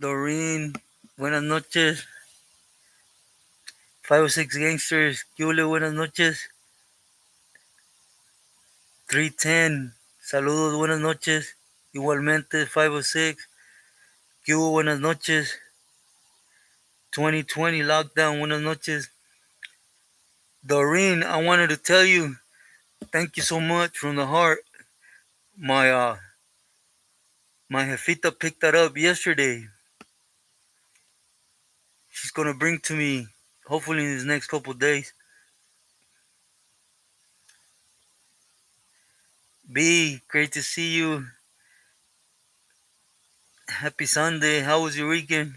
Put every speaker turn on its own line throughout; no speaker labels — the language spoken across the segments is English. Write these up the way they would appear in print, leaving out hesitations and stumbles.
Doreen, buenas noches. 506 Gangsters, Yule, buenas noches. 310, saludos, buenas noches. Igualmente, 506, ¿qué hubo? Buenas noches. 2020 Lockdown, buenas noches. Doreen, I wanted to tell you, thank you so much from the heart. My my jefita picked that up yesterday. She's gonna bring to me, hopefully in these next couple days. B, great to see you. Happy Sunday. How was your weekend?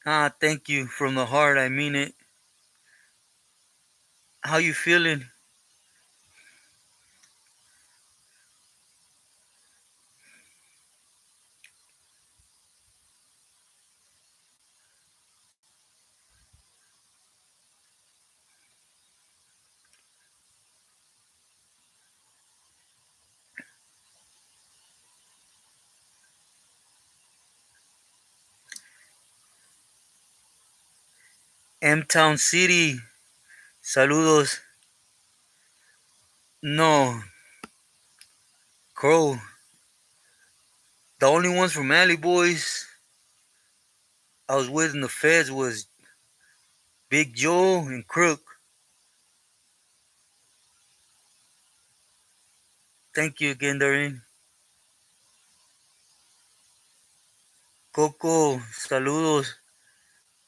Thank you from the heart. I mean it. How you feeling? M-Town City. Saludos. No. Crow. The only ones from Alley Boys I was with in the feds was Big Joe and Crook. Thank you again, Doreen. Coco, saludos.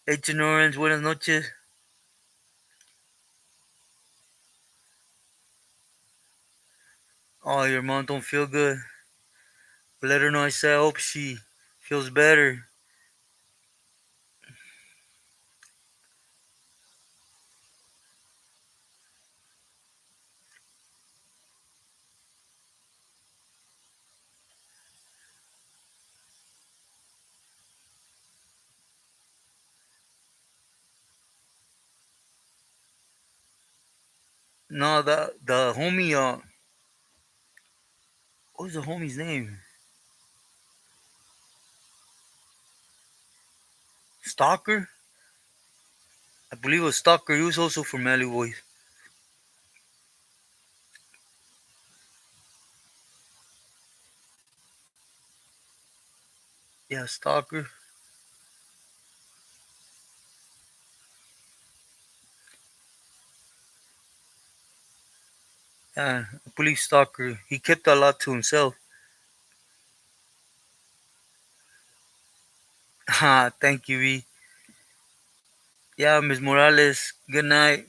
H and Orange, buenas noches. Oh, your mom don't feel good. Let her know I said I hope she feels better. No, the homie, what was the homie's name? Stalker? I believe it was Stalker. He was also from Alley Boys. Yeah, Stalker. Yeah, I believe Stalker. He kept a lot to himself. Thank you, V. Yeah, Miss Morales. Good night.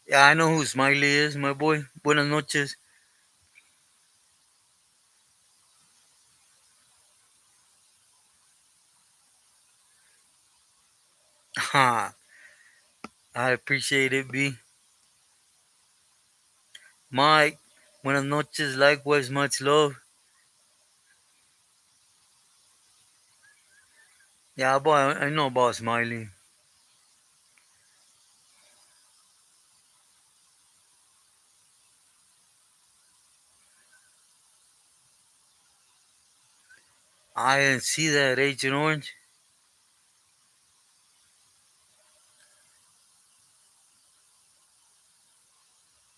Yeah, I know who Smiley is, my boy. Buenas noches. Ha, I appreciate it, B. Mike, buenas noches. Likewise, much love. Yeah, boy, I know about Smiley. I didn't see that Agent Orange.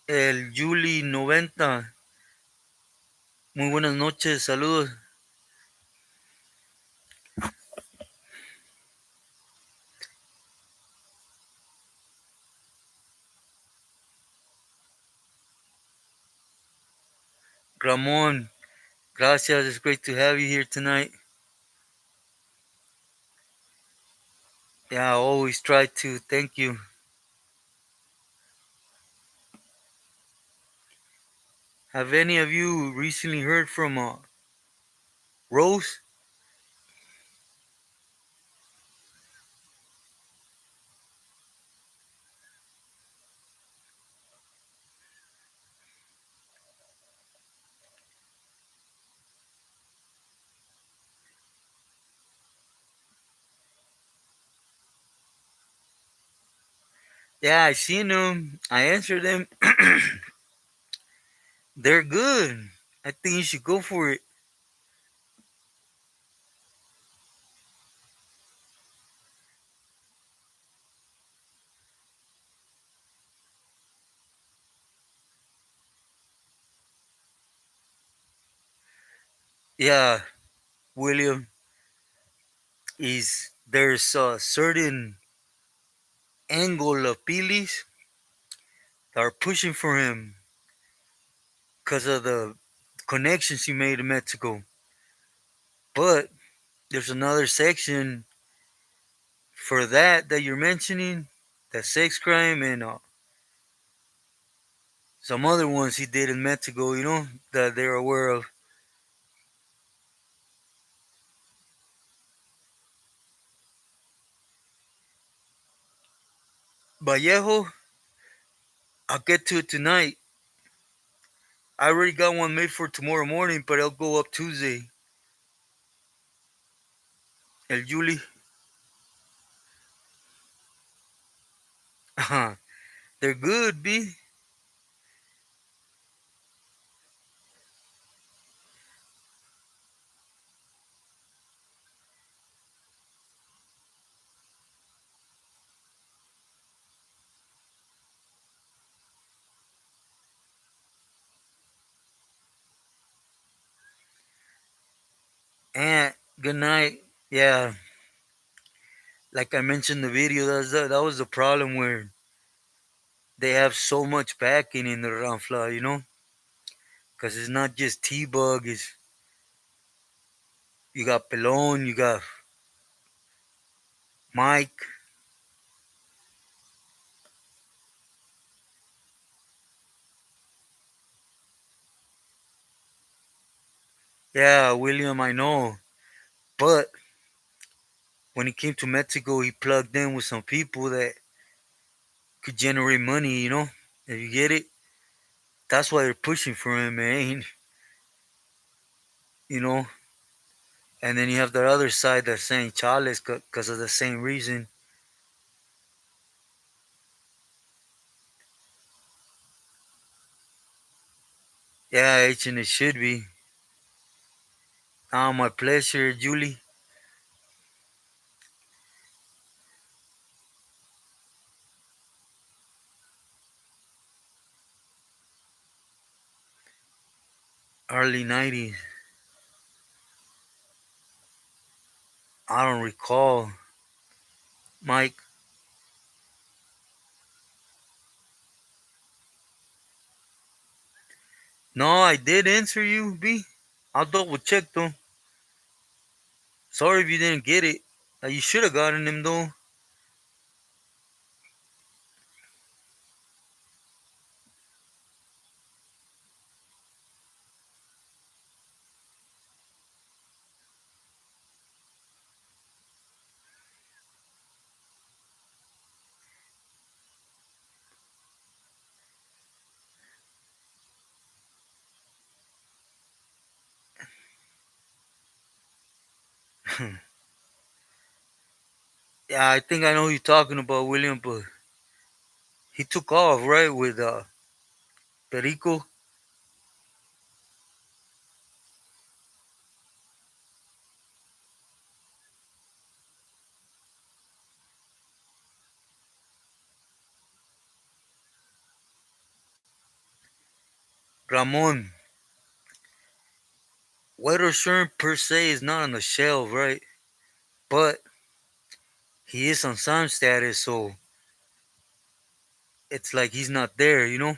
El Juli 90. Muy buenas noches, saludos. Ramon, gracias. It's great to have you here tonight. Yeah, I always try to. Thank you. Have any of you recently heard from Rose? Yeah, I seen them. I answered them. They're good. I think you should go for it. Yeah, William, is there's a certain angle of Pilis that are pushing for him because of the connections he made in Mexico. But there's another section for that you're mentioning, that sex crime and some other ones he did in Mexico, that they're aware of. Vallejo, I'll get to it tonight. I already got one made for tomorrow morning, but I'll go up Tuesday. El Juli. They're good, B. And good night. Yeah, like I mentioned in the video, that was the problem where they have so much backing in the Ranfla, because it's not just T-Bug. It's you got Pelon, you got Mike. Yeah, William, I know. But when he came to Mexico, he plugged in with some people that could generate money, If you get it, that's why they're pushing for him, man. You know. And then you have the other side that's saying Chales because of the same reason. Yeah, H and it should be. My pleasure, Julie. Early 90s. I don't recall. Mike. No, I did answer you, B. I'll double check though. Sorry if you didn't get it. You should have gotten him though. Yeah, I think I know who you're talking about, William, but he took off, right, with Perico. Ramon, Weather Stern per se is not on the shelf, right? But he is on sound status, so it's like he's not there, you know?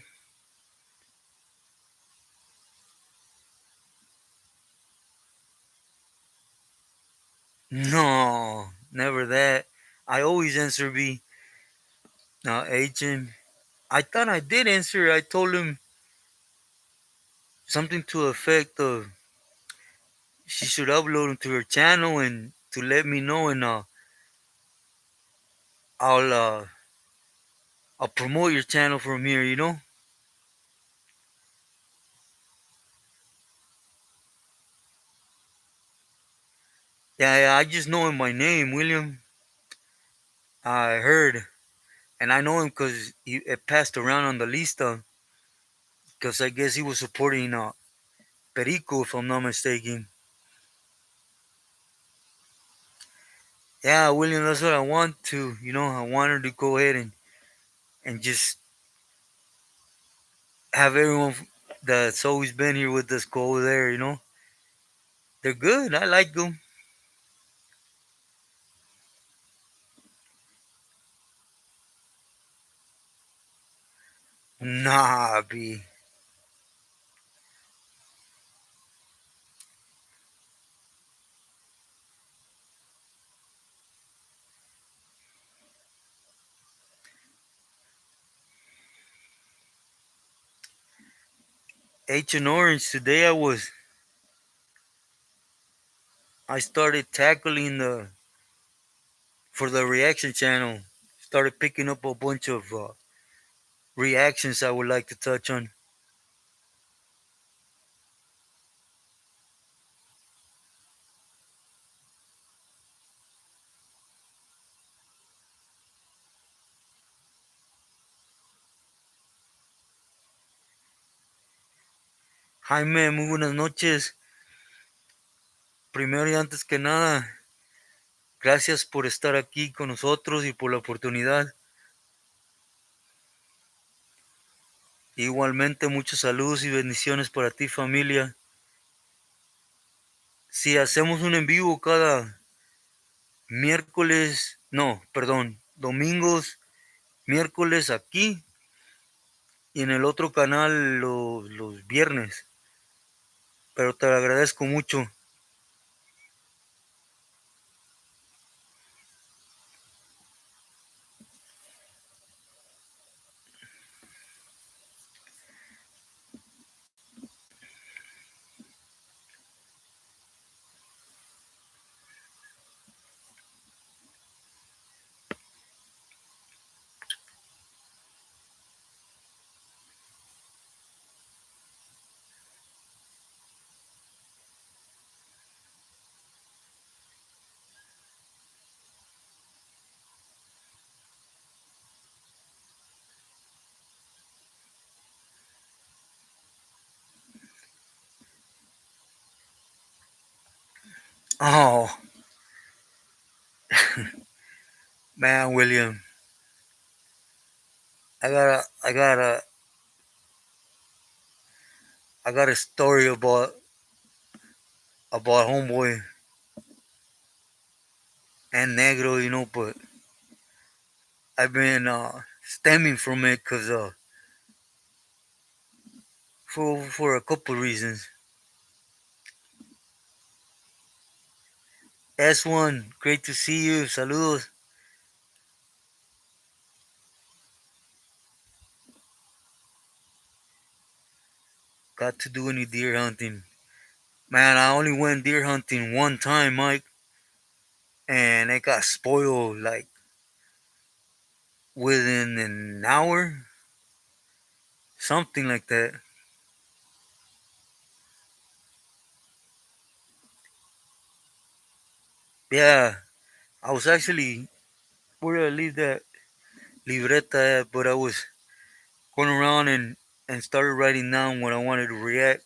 No, never that. I always answer B. Now, agent. I thought I did answer. I told him something to the effect of she should upload him to her channel and to let me know, and I'll uh, I'll promote your channel from here. You know? Yeah, yeah. I just know him by name, William. I heard, and I know him because it passed around on the lista. Because I guess he was supporting Perico, if I'm not mistaken. Yeah, William, that's what I want to. You know, I wanted to go ahead and just have everyone that's always been here with us go over there. You know, they're good. I like them. Nah, B. H and Orange. Today I started tackling the for the reaction channel. Started picking up a bunch of reactions I would like to touch on. Jaime, muy buenas noches. Primero y antes que nada, gracias por estar aquí con nosotros y por la oportunidad. Igualmente, muchos saludos y bendiciones para ti, familia. Si hacemos un en vivo cada miércoles, no, perdón, domingos, miércoles aquí y en el otro canal los viernes. Pero te lo agradezco mucho. Oh, man, William, I got a story about homeboy and negro, you know, but I've been stemming from it because for a couple reasons. S1, great to see you. Saludos. Got to do any deer hunting. Man, I only went deer hunting one time, Mike, and it got spoiled like within an hour, something like that. Yeah, I was actually where did I leave that libreta at, but I was going around and started writing down what I wanted to react.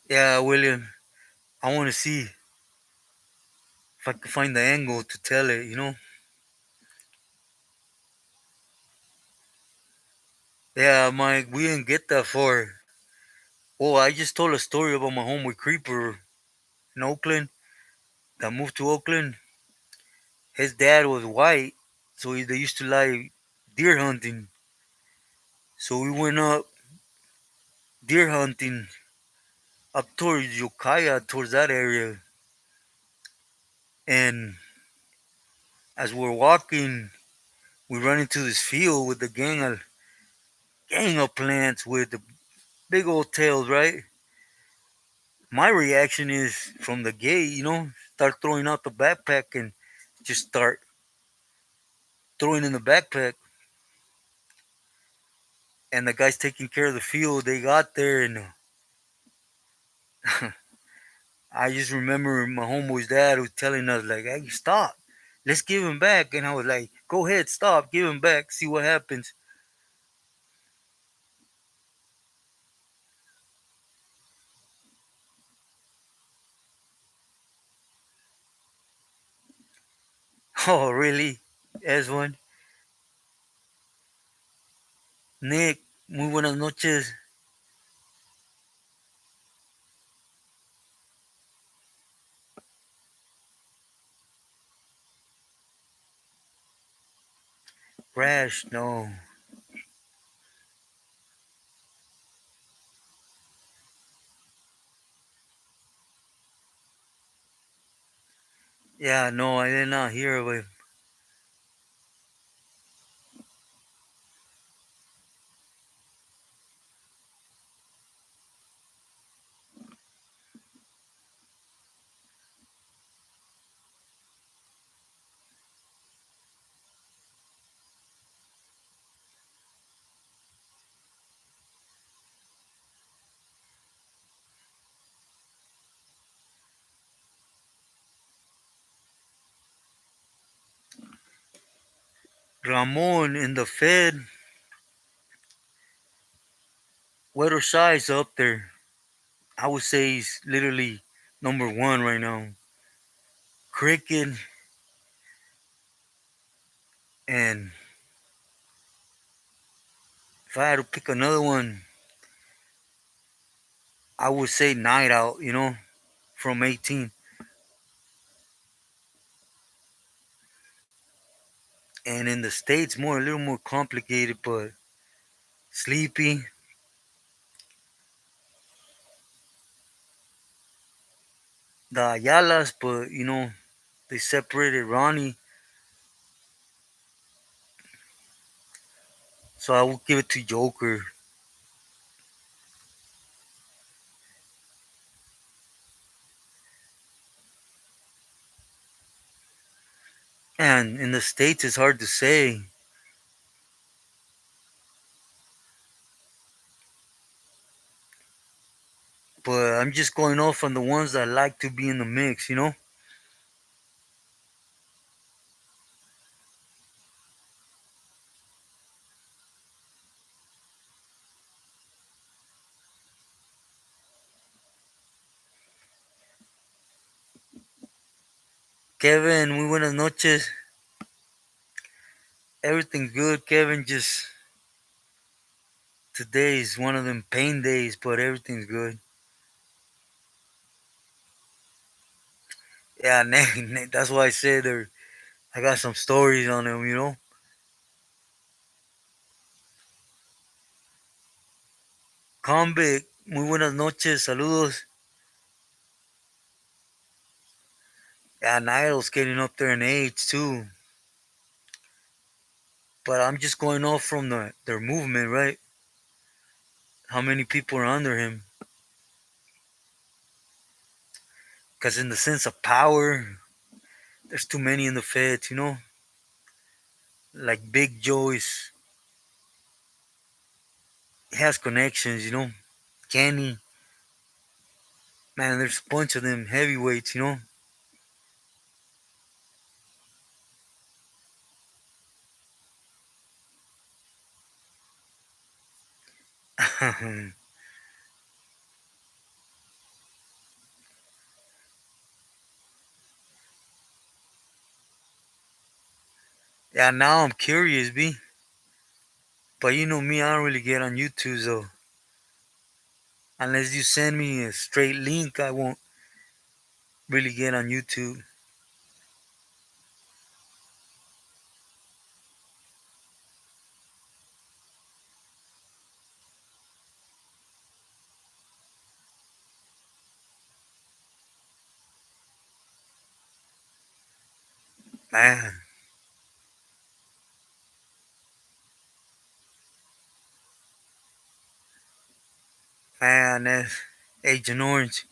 Yeah, William. I want to see if I can find the angle to tell it, you know? Yeah, Mike, we didn't get that far. Oh, I just told a story about my homeboy Creeper in Oakland that moved to Oakland. His dad was white, so they used to like deer hunting. So we went up deer hunting up towards Ukiah, towards that area. And as we're walking, we run into this field with a gang of plants with the big old tails, right? My reaction is from the gate, start throwing out the backpack and just start throwing in the backpack. And the guys taking care of the field, they got there, and I just remember my homeboy's dad was telling us like, "Hey, stop, let's give him back." And I was like, "Go ahead, stop, give him back, see what happens." Oh, really? As one, Nick, muy buenas noches. Rash, no, yeah, no, I did not hear of it. Ramon in the Fed, Weather Shy's up there. I would say he's literally number one right now. Cricket, and if I had to pick another one, I would say Night Out, from 18. And in the States, a little more complicated, but Sleepy, the Ayalas, but they separated Ronnie, so I would give it to Joker. And in the States, it's hard to say, but I'm just going off on the ones that like to be in the mix. Kevin, muy buenas noches. Everything's good, Kevin. Just today is one of them pain days, but everything's good. Yeah, Nick, that's why I said I got some stories on him. Convict, muy buenas noches, saludos. Yeah, Niall's getting up there in age too. But I'm just going off from their movement, right? How many people are under him? Because in the sense of power, there's too many in the feds. Like Big Joyce, he has connections. Kenny, man, there's a bunch of them heavyweights. Yeah, now I'm curious, B. But you know me, I don't really get on YouTube, so unless you send me a straight link, I won't really get on YouTube. Man, man, that's Agent Orange.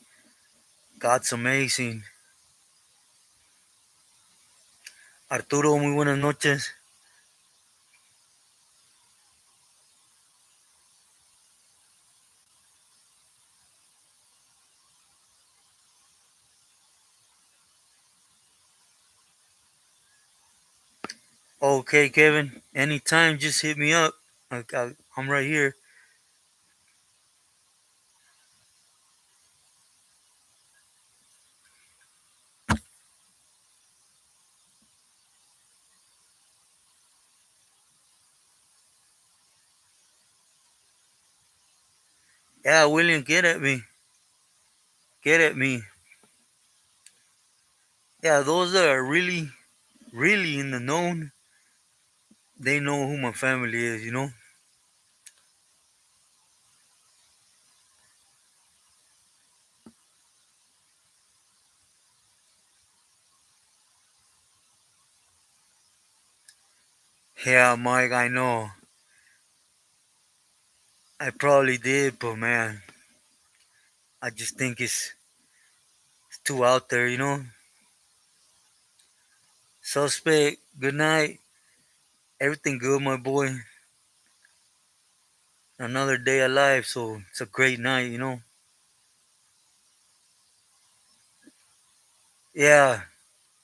God's amazing. Arturo, muy buenas noches. Okay, Kevin. Anytime, just hit me up. I'm right here. Yeah, William, get at me. Get at me. Yeah, those that are really, really in the known, they know who my family is, you know? Yeah, Mike, I know. I probably did, but man, I just think it's too out there, you know? Suspect, good night. Everything good, my boy. Another day alive, so it's a great night, you know? Yeah.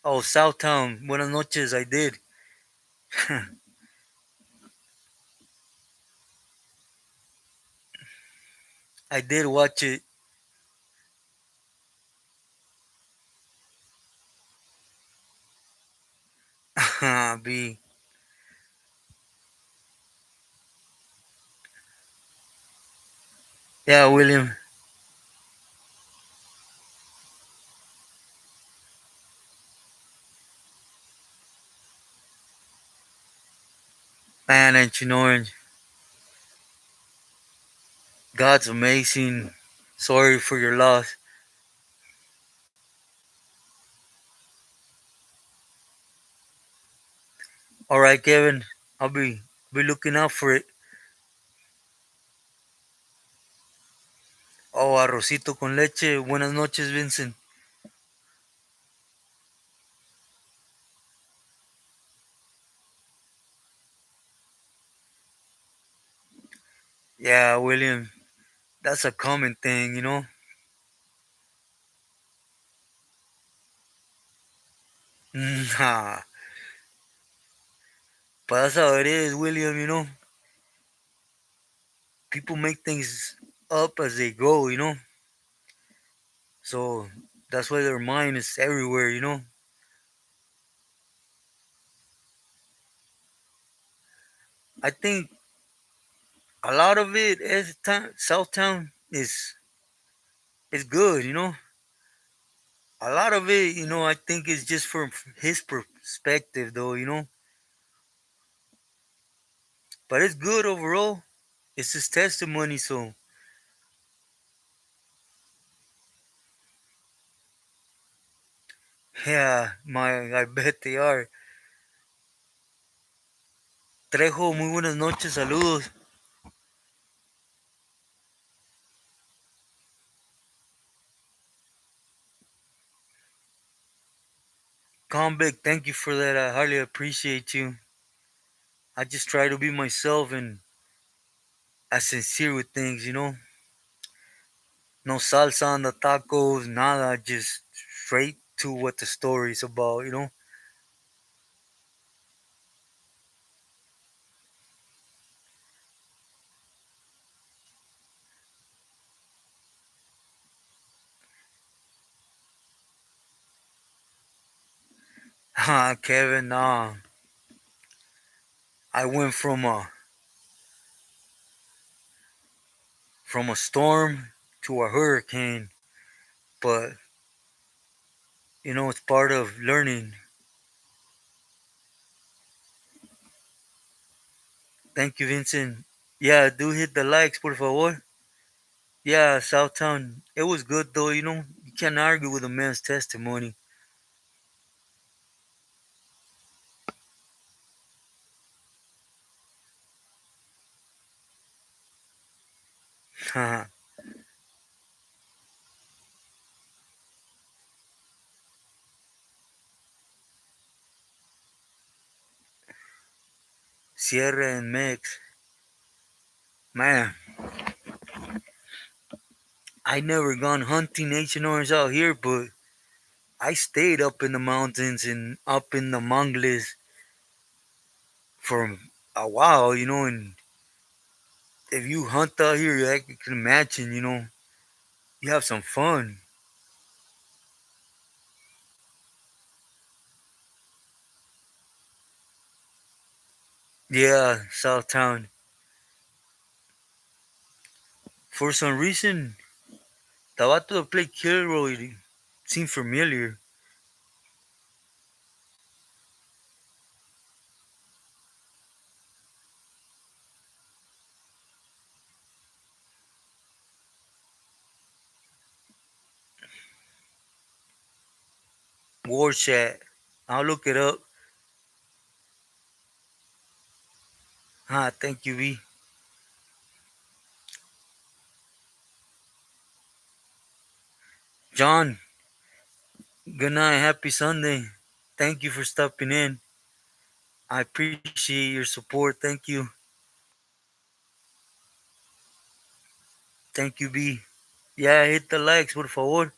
Oh, Southtown. Buenas noches, I did. I did watch it. B. Yeah, William. Man, Ancient Orange. God's amazing. Sorry for your loss. All right, Kevin. I'll be looking out for it. Oh, arrocito con leche. Buenas noches, Vincent. Yeah, William. That's a common thing, you know. Nah, but that's how it is, William. You know, people make things up as they go. You know, so that's why their mind is everywhere. You know, I think a lot of it is Southtown is good. You know, a lot of it, you know, I think is just from his perspective, though. You know, but it's good overall. It's his testimony, so yeah, I bet they are. Trejo, muy buenas noches, saludos. Convict, thank you for that. I highly appreciate you. I just try to be myself and as sincere with things, you know. No salsa on the tacos, nada, just straight to what the story's about, you know. Ah, Kevin, nah. I went from a storm to a hurricane, but it's part of learning. Thank you, Vincent. Yeah, do hit the likes, por favor. Yeah, Southtown. It was good though. You can't argue with a man's testimony. Sierra and Mex. Man, I never gone hunting Asian orange out here, but I stayed up in the mountains and up in the Mangles for a while, and if you hunt out here, I can imagine, you have some fun. Yeah, Southtown. For some reason, the vato that played Kilroy seemed familiar. War Chat. I'll look it up. Thank you, V. John, good night. Happy Sunday. Thank you for stopping in. I appreciate your support. Thank you. Thank you, B. Yeah, hit the likes, por favor.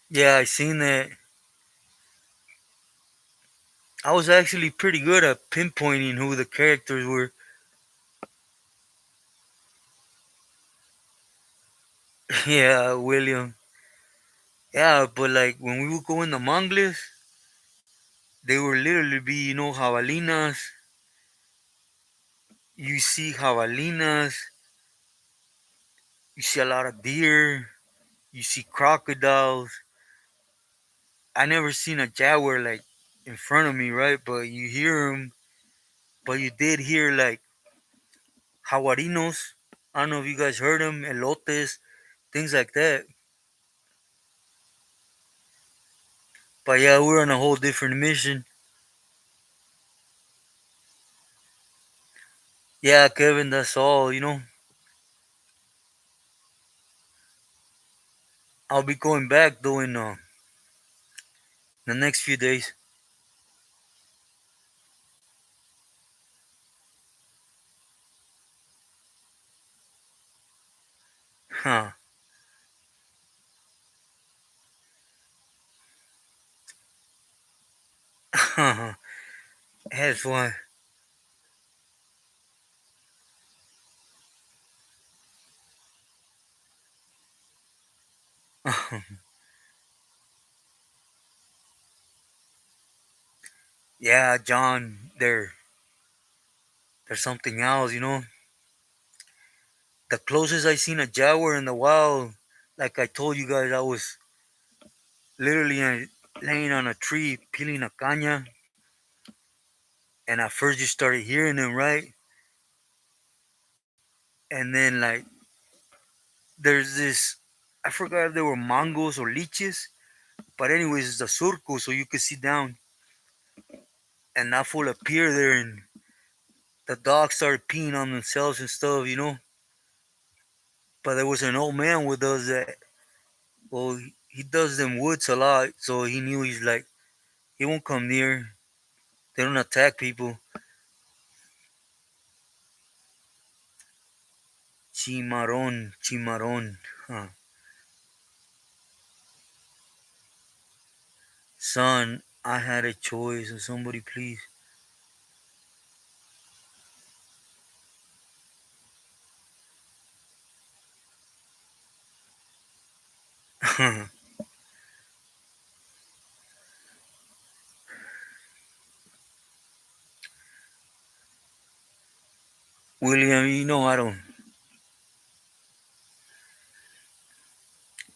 Yeah, I seen that. I was actually pretty good at pinpointing who the characters were. Yeah, William. Yeah, but like when we would go in the mangles, they would literally be, javalinas. You see javalinas, you see a lot of deer, you see crocodiles. I never seen a jaguar like in front of me, right? But you hear them. But you did hear like jaguarinos. I don't know if you guys heard them, elotes, things like that. But yeah, we're on a whole different mission. Yeah, Kevin, that's all. I'll be going back though in the next few days. Huh. That's fun. Yeah, John, there's something else. The closest I seen a jaguar in the wild, like I told you guys, I was literally laying on a tree peeling a caña, and at first you started hearing them, right? And then like there's this, I forgot if they were mangos or leeches, but anyways, it's a surco, so you could see down, and that fool appeared there, and the dogs started peeing on themselves and stuff. But there was an old man with us that, well, he does them woods a lot, so he knew he's like, he won't come near. They don't attack people. Chimarron, chimarron. Huh. Son, I had a choice, so somebody please. William, you know I don't.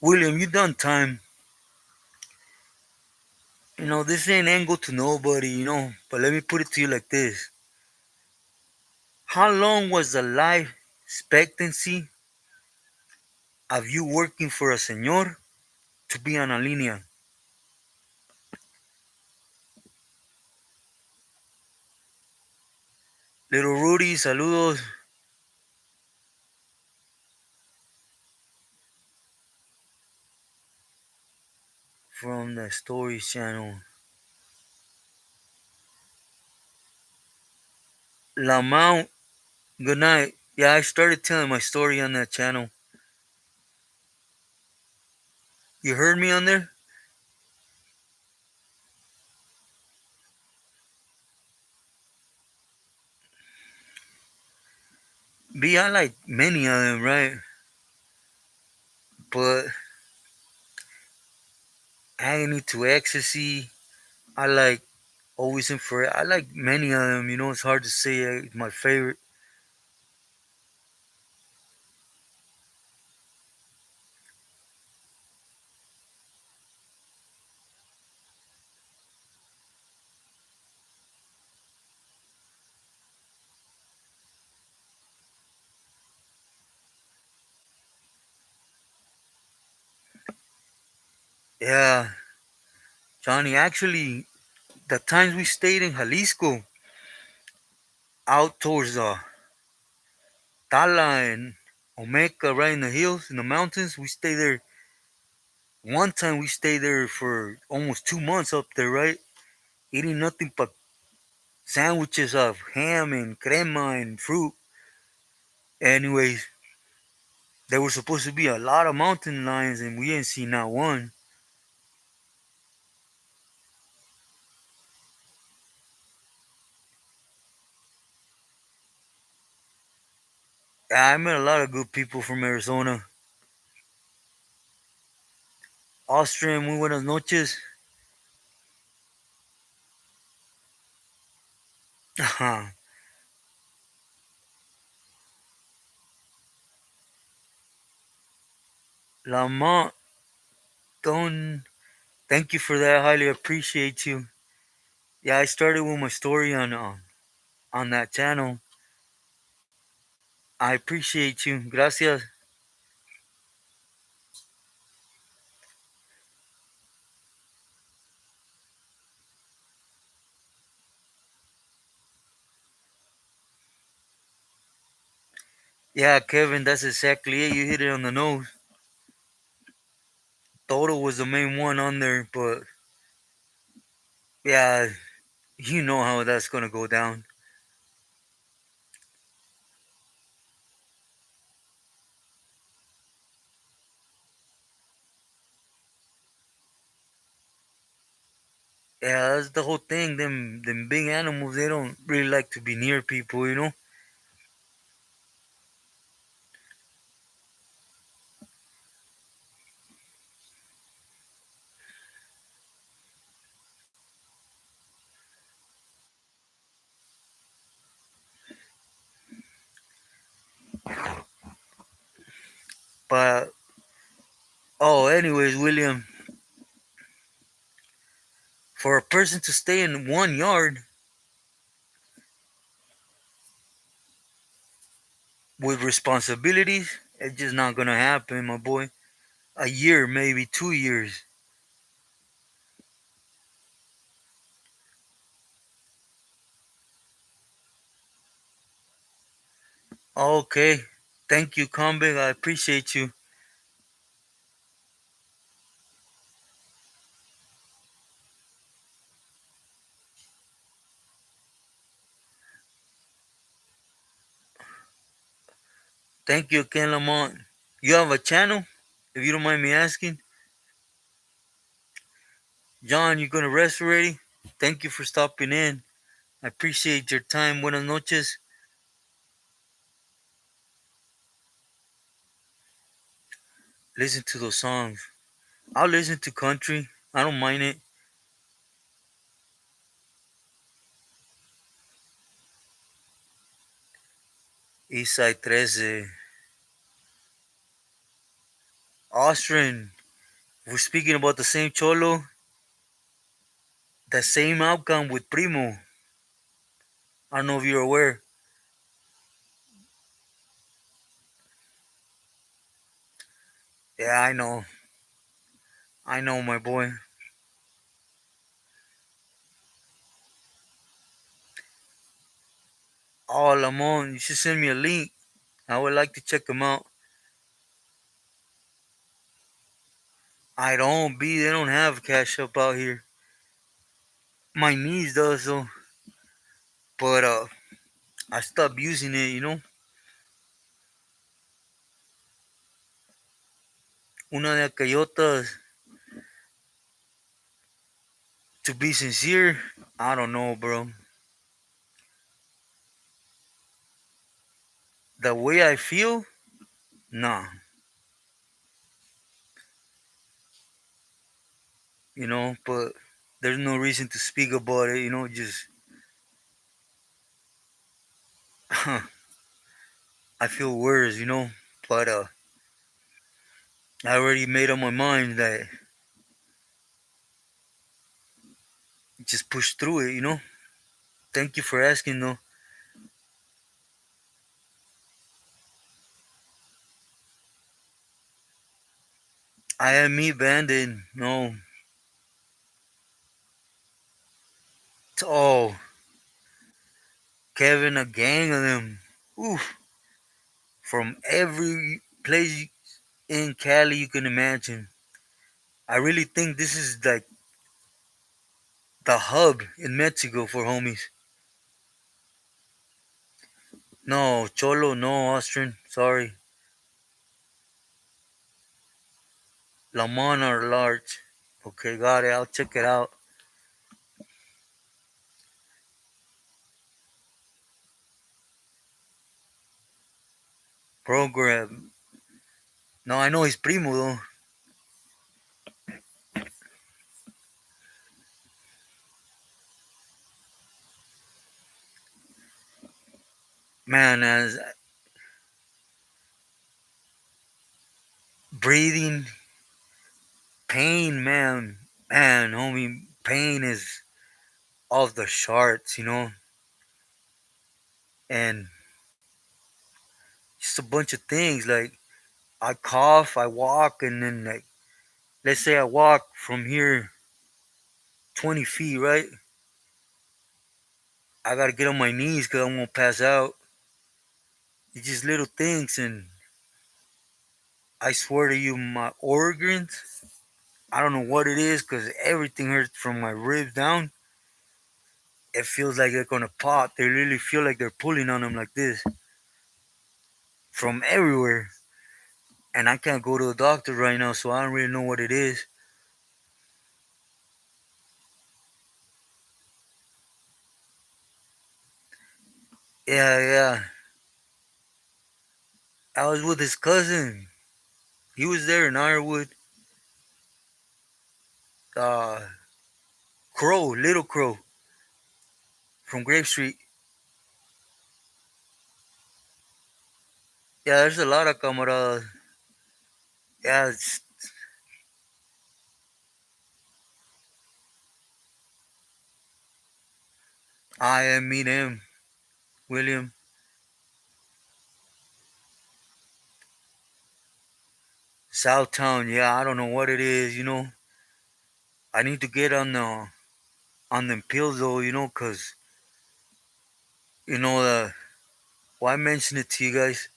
William, you done time. This ain't angle to nobody. But let me put it to you like this. How long was the life expectancy of you working for a señor to be on a línea? Little Rudy, saludos from the Stories channel. Lamau, good night. Yeah, I started telling my story on that channel. You heard me on there? B, I like many of them, right? But Agony to Ecstasy, I like Always and Forever. I like many of them. It's hard to say my favorite. Yeah, Johnny, actually, the times we stayed in Jalisco, out towards Tala and Omeka, right in the hills, in the mountains, we stayed there. One time we stayed there for almost 2 months up there, right? Eating nothing but sandwiches of ham and crema and fruit. Anyways, there were supposed to be a lot of mountain lions and we didn't see not one. I met a lot of good people from Arizona. Austrian, muy buenas noches. Lamont, don't. Thank you for that. Highly appreciate you. Yeah, I started with my story on that channel. I appreciate you. Gracias. Yeah, Kevin, that's exactly it. You hit it on the nose. Toto was the main one on there, but yeah, you know how that's gonna go down. Yeah, that's the whole thing. Them big animals, they don't really like to be near people. But anyways, William, for a person to stay in one yard with responsibilities, it's just not gonna happen, my boy. A year, maybe 2 years. Okay. Thank you, Convict. I appreciate you. Thank you, Ken Lamont. You have a channel, if you don't mind me asking. John, you gonna rest already? Thank you for stopping in. I appreciate your time. Buenas noches. Listen to those songs. I'll listen to country. I don't mind it. Eastside 13. Austrian. We're speaking about the same cholo. The same outcome with Primo. I don't know if you're aware. Yeah, I know. I know, my boy. Oh, Lamont, you should send me a link. I would like to check them out. I don't be. They don't have cash up out here. My niece does though, but I stopped using it. Una de Cayotas. To be sincere, I don't know, bro. The way I feel, nah. But there's no reason to speak about it. Just I feel worse. But I already made up my mind that just push through it. Thank you for asking, though. I am me banded. No, oh, Kevin, a gang of them. Oof, from every place in Cali you can imagine. I really think this is like the hub in Mexico for homies. No, Cholo, no, Austrian. Sorry. Lamont are large. Okay, got it. I'll check it out. Program. No, I know he's primo though. Man, as breathing, pain, man. Man, homie, pain is off the charts. And just a bunch of things. Like, I cough, I walk, and then, like, let's say I walk from here 20 feet, right? I gotta get on my knees because I'm gonna pass out. It's just little things, and I swear to you, my organs, I don't know what it is because everything hurts from my ribs down. It feels like they're gonna pop. They really feel like they're pulling on them like this from everywhere. And I can't go to the doctor right now, so I don't really know what it is. Yeah, yeah. I was with his cousin. He was there in Ironwood. Uh, Crow, Little Crow from Grape Street. Yeah, there's a lot of camaradas. Yeah, I am meet him, William. Southtown, yeah, I don't know what it is. I need to get on them pills though, cause the why mention it to you guys?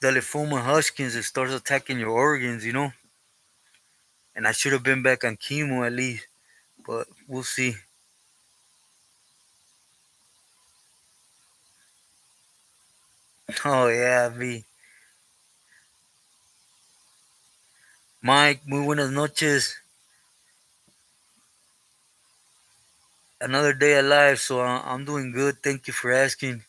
The lymphoma Hodgkins, it starts attacking your organs. And I should have been back on chemo at least, but we'll see. Oh yeah, V. Mike, muy buenas noches. Another day alive, so I'm doing good. Thank you for asking.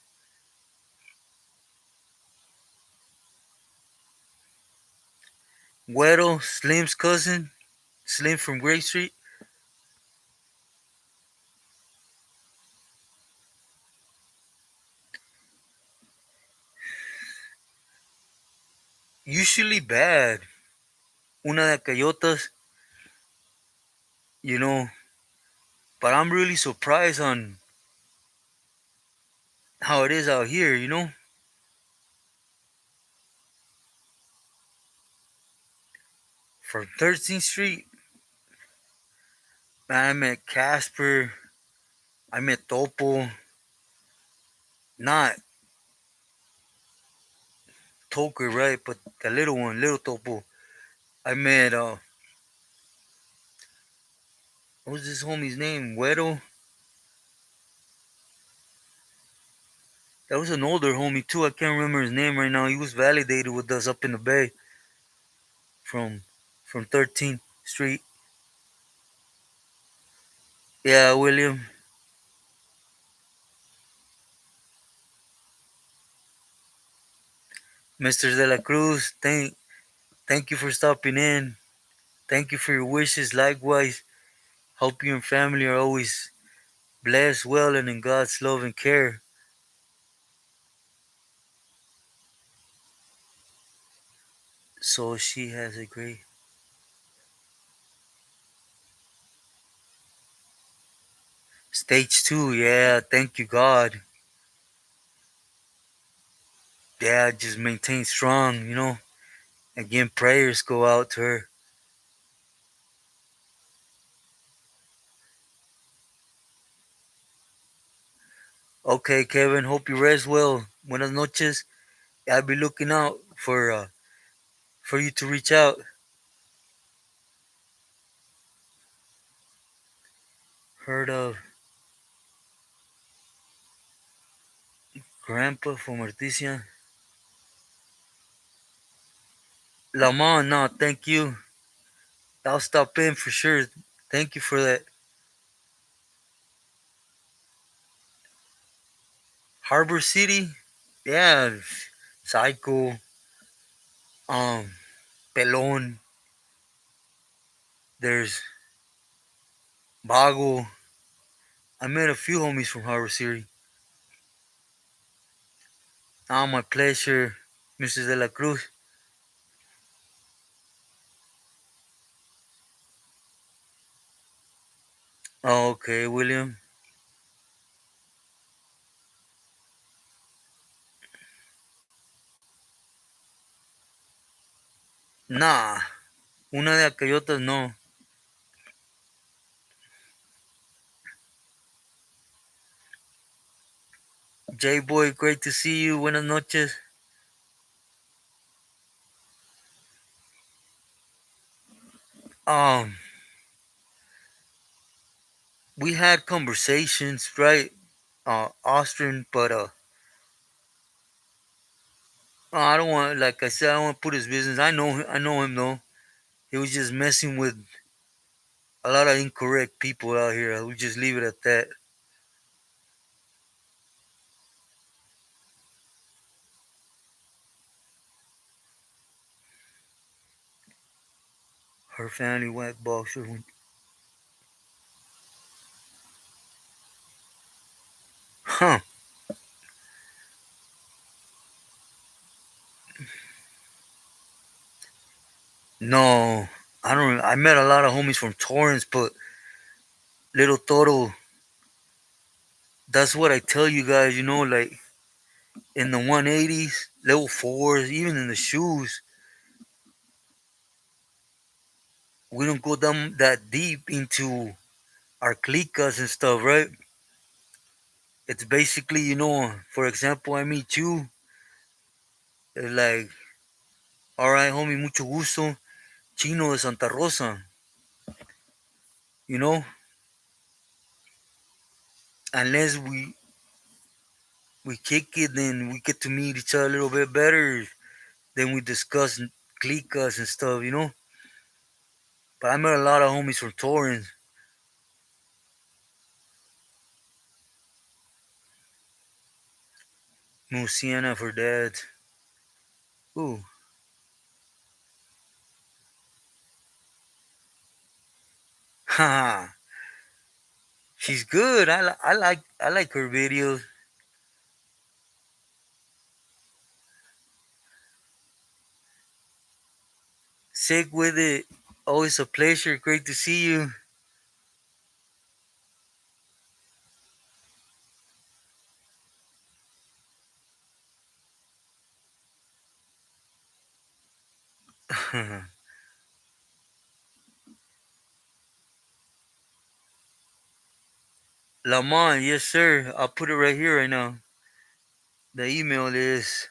Güero, Slim's cousin. Slim from Gray Street. Usually bad. Una de Coyotas, you know. But I'm really surprised on how it is out here, you know. From 13th Street, man, I met Casper. I met Topo. Not Toker, right? But the little one, little Topo. I met, what was this homie's name? Wedo? That was an older homie, too. I can't remember his name right now. He was validated with us up in the Bay from from 13th Street. Yeah, William. Mr. De La Cruz, thank you for stopping in. Thank you for your wishes. Likewise, hope you and family are always blessed, well, and in God's love and care. So she has a great stage two. Yeah, thank you, God. Yeah, just maintain strong, you know. Again, prayers go out to her. Okay, Kevin, hope you rest well. Buenas noches. I'll be looking out for you to reach out. Heard of Grandpa from Artesia? Lamont, no, thank you. I'll stop in for sure. Thank you for that. Harbor City? Yeah, Psycho, um, Pelon. There's Bago. I met a few homies from Harbor City. Ah, my pleasure, Mrs. De La Cruz. Oh, okay, William. Nah, una de aquellotas no. J Boy, great to see you. Buenas noches. Um, we had conversations, right? Austrian, but I don't want, like I said, I don't want to put his business. I know him though. He was just messing with a lot of incorrect people out here. I would just leave it at that. Her family whack boxer. Huh? No, I don't. I met a lot of homies from Torrance, but Little Toro. That's what I tell you guys. You know, like in the 180s, level fours, even in the shoes, we don't go down that deep into our clicas and stuff, right? It's basically, you know, for example, I meet you, it's like, all right, homie, mucho gusto, Chino de Santa Rosa, you know, unless we kick it, then we get to meet each other a little bit better. Then we discuss clicas and stuff, you know. But I met a lot of homies from Torrance, Musiana for dad. Ooh, She's good. I like her videos. Sick with it. Always a pleasure. Great to see you. Lamont, yes sir. I'll put it right here right now. The email is,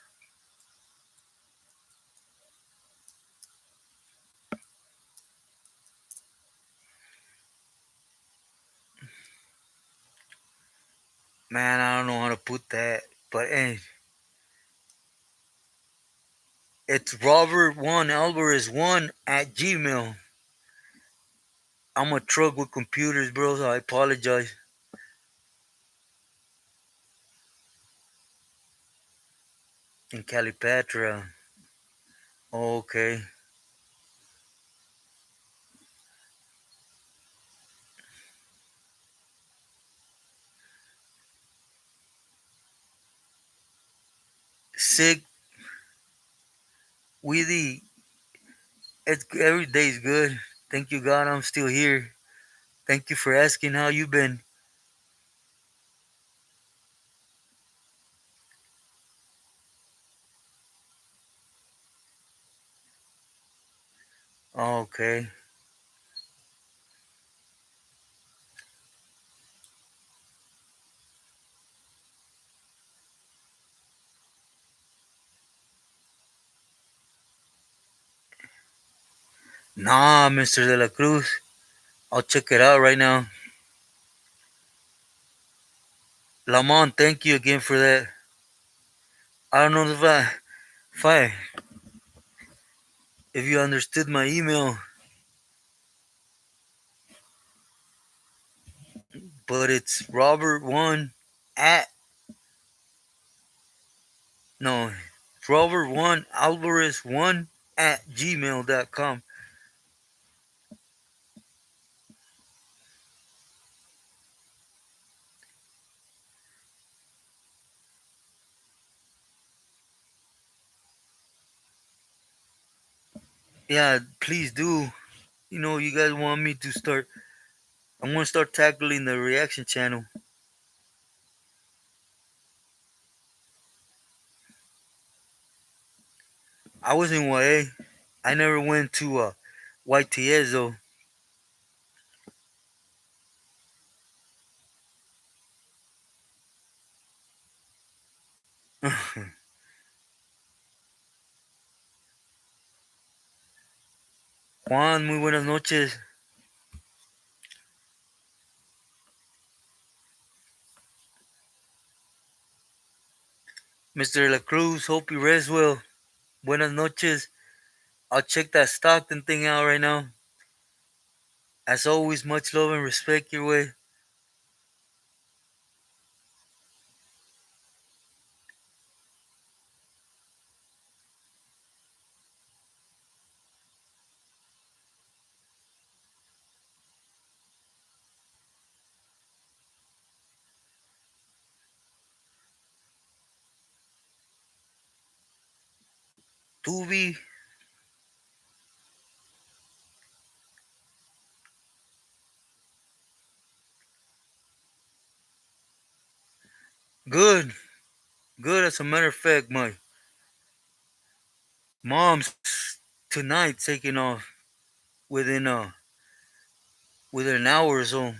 man, I don't know how to put that, but hey, it's Robert1Alvarez1 at Gmail. I'm a truck with computers, bro, so I apologize. In Calipatra. Okay. Sick, Weedy. It's every day's good. Thank you, God, I'm still here. Thank you for asking how you been. Okay. Nah, Mr. De La Cruz. I'll check it out right now. Lamont, thank you again for that. I don't know if you understood my email, but it's Robert1 at no, it's Robert1Alvarez1 at gmail.com. Yeah, please do. You guys want me to start. I'm gonna start tackling the reaction channel. I was in YA. I never went to YTS though. Juan, muy buenas noches. Mr. La Cruz, hope you rest well. Buenas noches. I'll check that Stockton thing out right now. As always, much love and respect your way. Tubi, good, good. As a matter of fact, my mom's tonight taking off within within an hour or so.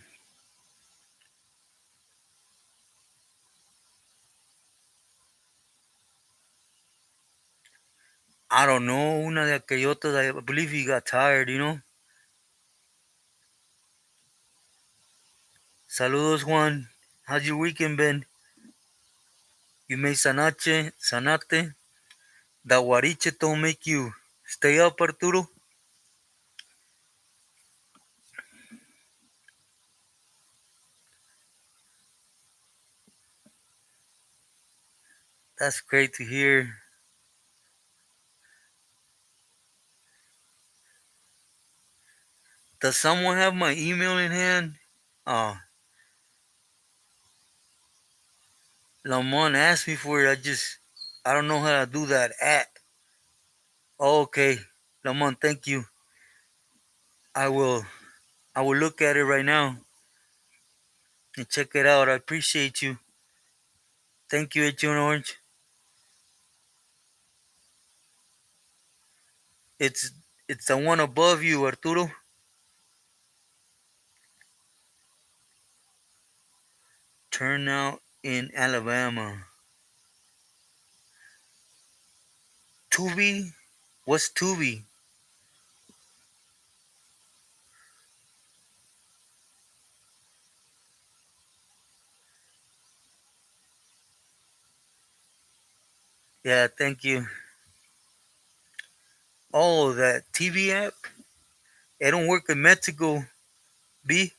I don't know. Una de aquellotas, I believe he got tired. Saludos, Juan. How's your weekend been? You made sanate. That guariche don't make you stay up, Arturo. That's great to hear. Does someone have my email in hand? Uh, Lamont asked me for it. I don't know how to do that at. Oh, okay. Lamont, thank you. I will, I will look at it right now and check it out. I appreciate you. Thank you, Agent Orange. It's, it's the one above you, Arturo. Turnout in Alabama. Tubi? What's Tubi? Yeah, thank you. Oh, that TV app? It don't work in Mexico, B?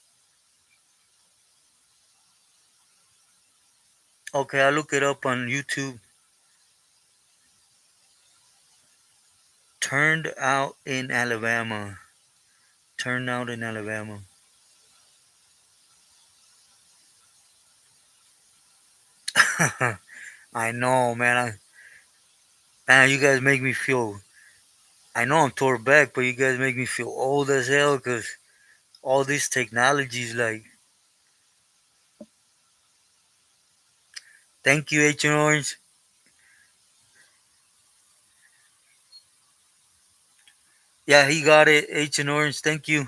Okay, I'll look it up on YouTube. Turned out in Alabama. Turned out in Alabama. I know, man. Man, you guys make me feel. I know I'm tore back, but you guys make me feel old as hell because all these technologies, like. Thank you, H and Orange. Yeah, he got it. H and Orange. Thank you.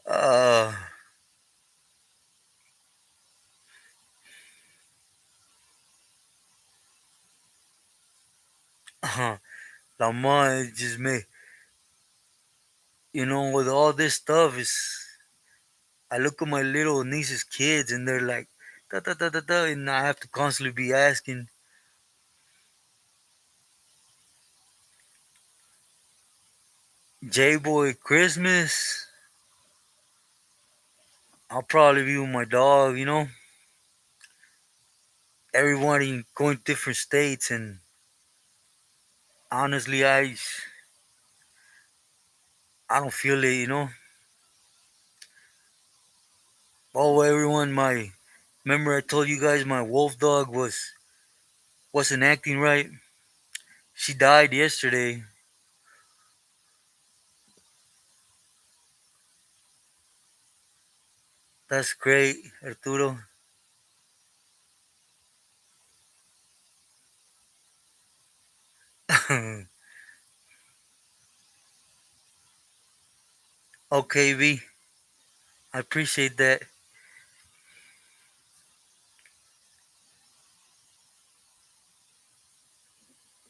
uh, Lamar just made. With all this stuff, I look at my little niece's kids and they're like, da da da da da, and I have to constantly be asking, J Boy Christmas. I'll probably be with my dog. Everybody going to different states, and honestly, I don't feel it. Oh, everyone, remember I told you guys my wolf dog wasn't acting right. She died yesterday. That's great, Arturo. Okay, V. I appreciate that.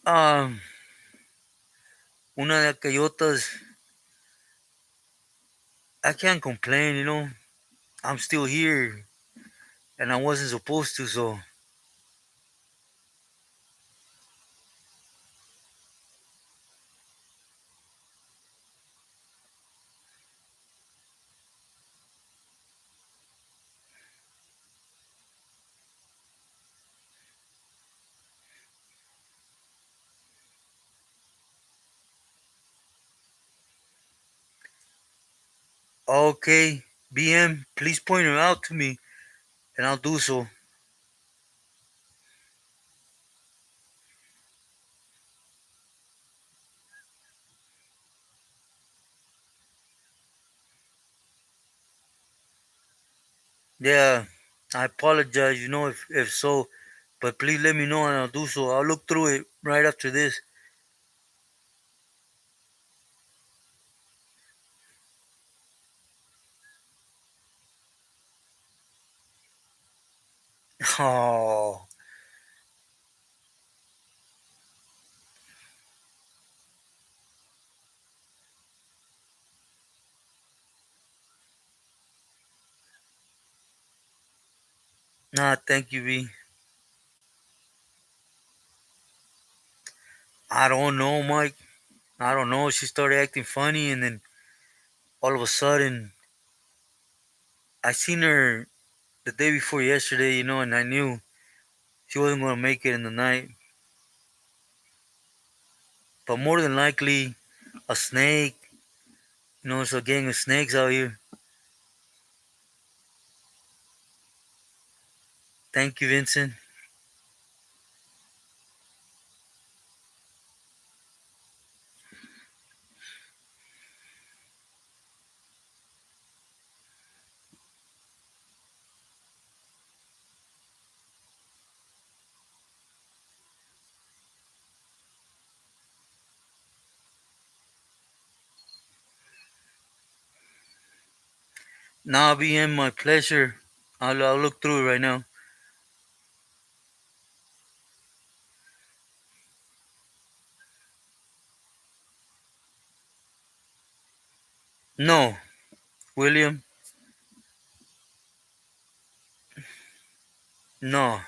Um, una de Coyotas, I can't complain. I'm still here, and I wasn't supposed to, so. Okay, BM, please point her out to me, and I'll do so. Yeah, I apologize, if so, but please let me know and I'll do so. I'll look through it right after this. Oh, nah, thank you, V. I don't know, Mike. I don't know. She started acting funny, and then all of a sudden, I seen her the day before yesterday, and I knew she wasn't going to make it in the night. But more than likely, a snake, it's a gang of snakes out here. Thank you, Vincent. Nah, BM, my pleasure. I'll look through it right now. No, William, no.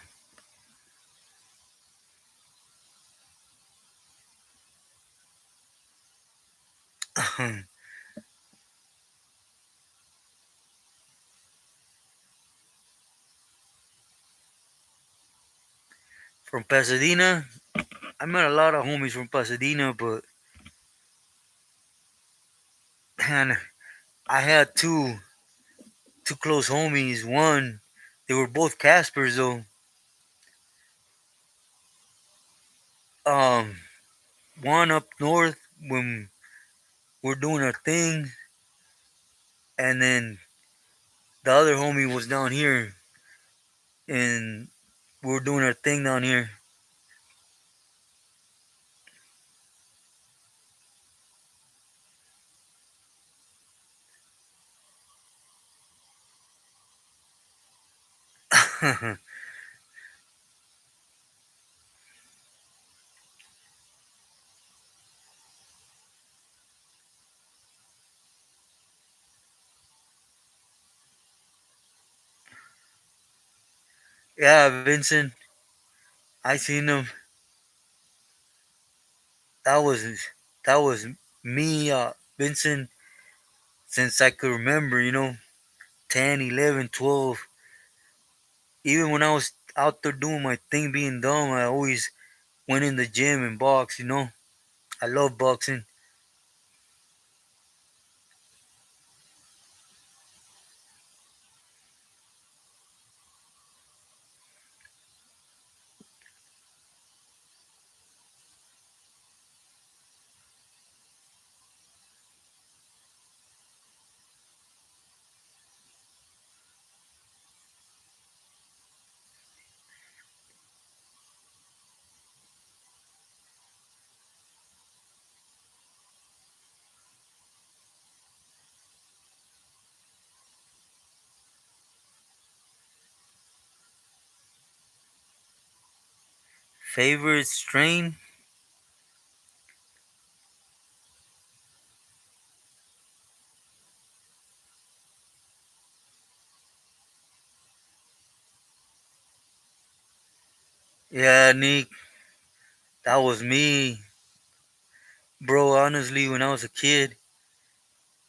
From Pasadena, I met a lot of homies from Pasadena, but man, I had two close homies. One, they were both Caspers though. Um, One up north when we're doing our thing, and then the other homie was down here, and we were doing our thing down here. Yeah, Vincent, I seen them. That was that was me, Vincent, since I could remember. 10, 11, 12. Even when I was out there doing my thing, being dumb, I always went in the gym and boxed. I love boxing. Favorite strain? Yeah, Nick, that was me. Bro, honestly, when I was a kid,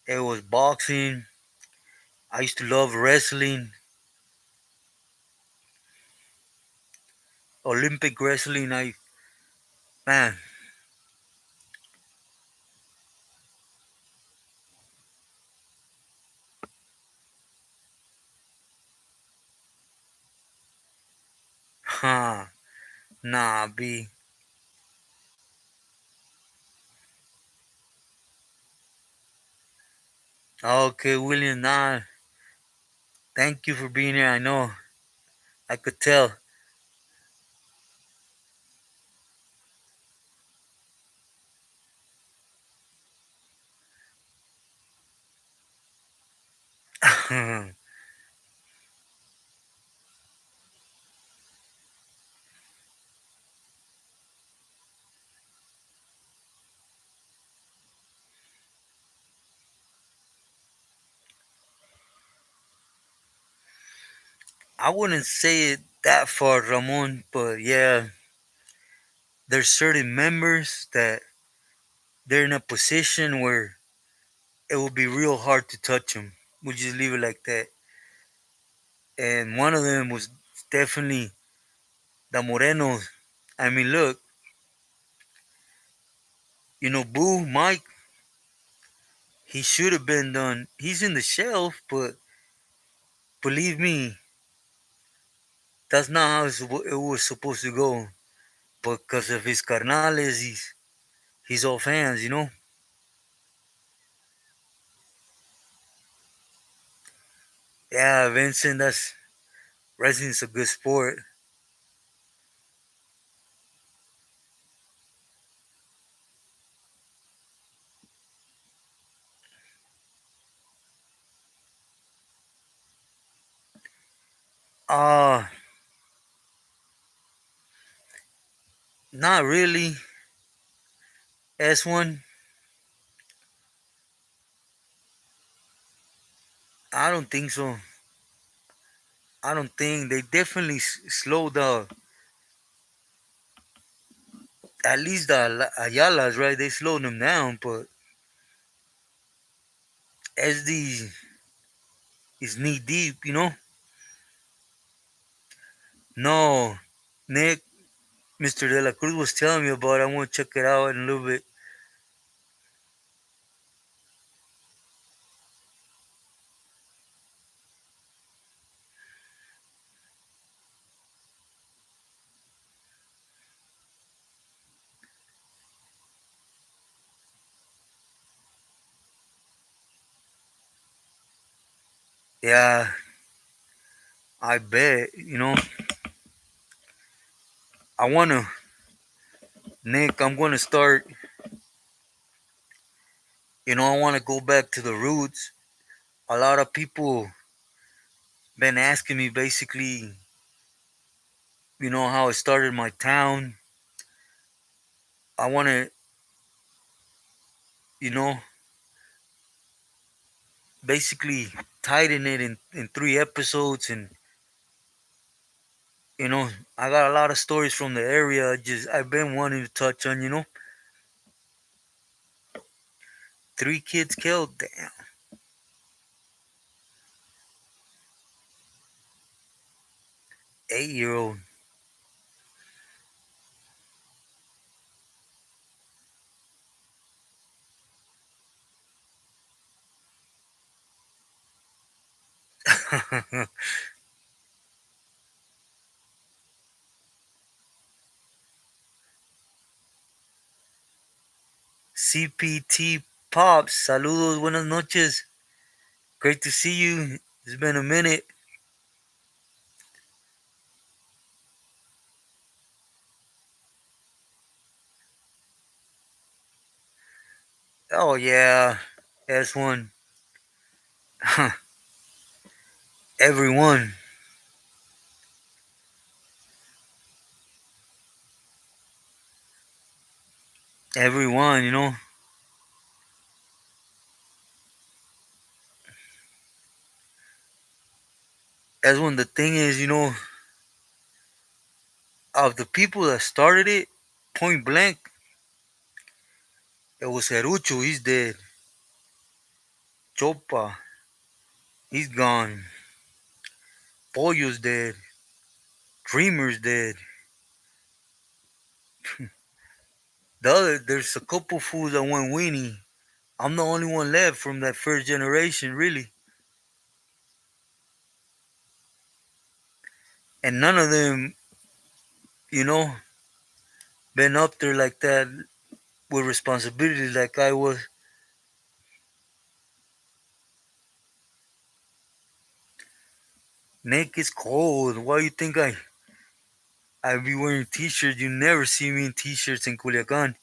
it was boxing. I used to love wrestling, Olympic wrestling. Man, huh? Nah, B. Okay, William, nah. Thank you for being here. I know, I could tell. I wouldn't say it that far, Ramon, but yeah, there's certain members that they're in a position where it would be real hard to touch them. We just leave it like that. And one of them was definitely the Morenos. I mean, look, Boo Mike, he should have been done. He's in the shelf, but believe me, that's not how it was supposed to go. But because of his carnales, he's all fans. Yeah, Vincent, that's wrestling's a good sport. Uh Not really. S1, I don't think so. I don't think they definitely slowed down. At least the Ayalas, right? They slowed them down, but SD is knee deep. No, Nick, Mr. De La Cruz was telling me about it. I want to check it out in a little bit. Yeah, I bet. I want to, Nick, I'm going to start, I want to go back to the roots. A lot of people been asking me basically, how I started my town. I want to, you know, basically tighten it in 3 episodes. And, you know, I got a lot of stories from the area. I've been wanting to touch on, 3 kids killed. Damn. 8-year old. CPT Pops, saludos, buenas noches. Great to see you. It's been a minute. Oh, yeah. S1. Everyone. Everyone. S1, the thing is, of the people that started it, point blank, it was Cerucho. He's dead. Chopa. He's gone. Pollo's dead. Dreamer's dead. There's a couple fools that went weenie. I'm the only one left from that first generation, really. And none of them, you know, been up there like that with responsibility like I was. Nick, is cold. Why you think I be wearing t-shirts? You never see me in t-shirts in Culiacan.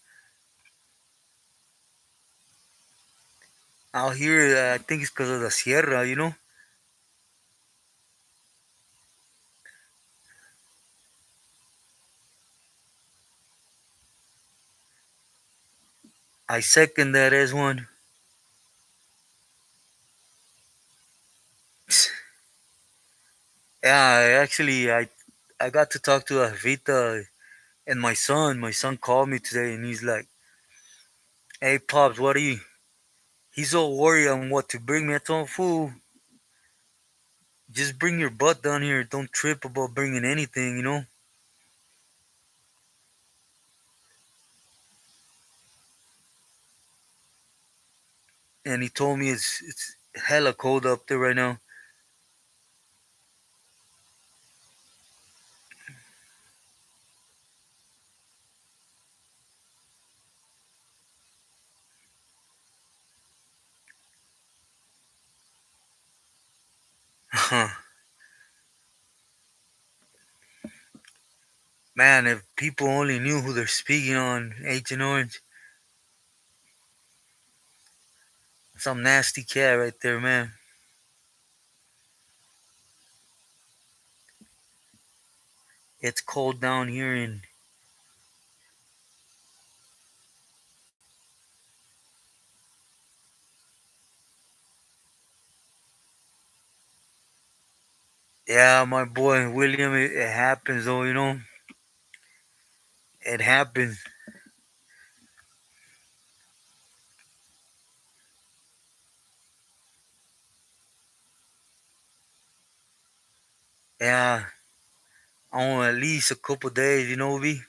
Out here, I think it's because of the Sierra. I second that as one. Yeah, I got to talk to Avita and my son. My son called me today and he's like, "Hey, pops, what are you?" He's all worried on what to bring me. I told him, fool, just bring your butt down here. Don't trip about bringing anything, you know? And he told me it's hella cold up there right now. Man, if people only knew who they're speaking on, Agent Orange, some nasty cat right there, man. It's cold down here in. Yeah, my boy William, it happens though, you know? It happens. Yeah, on at least a couple days, you know, be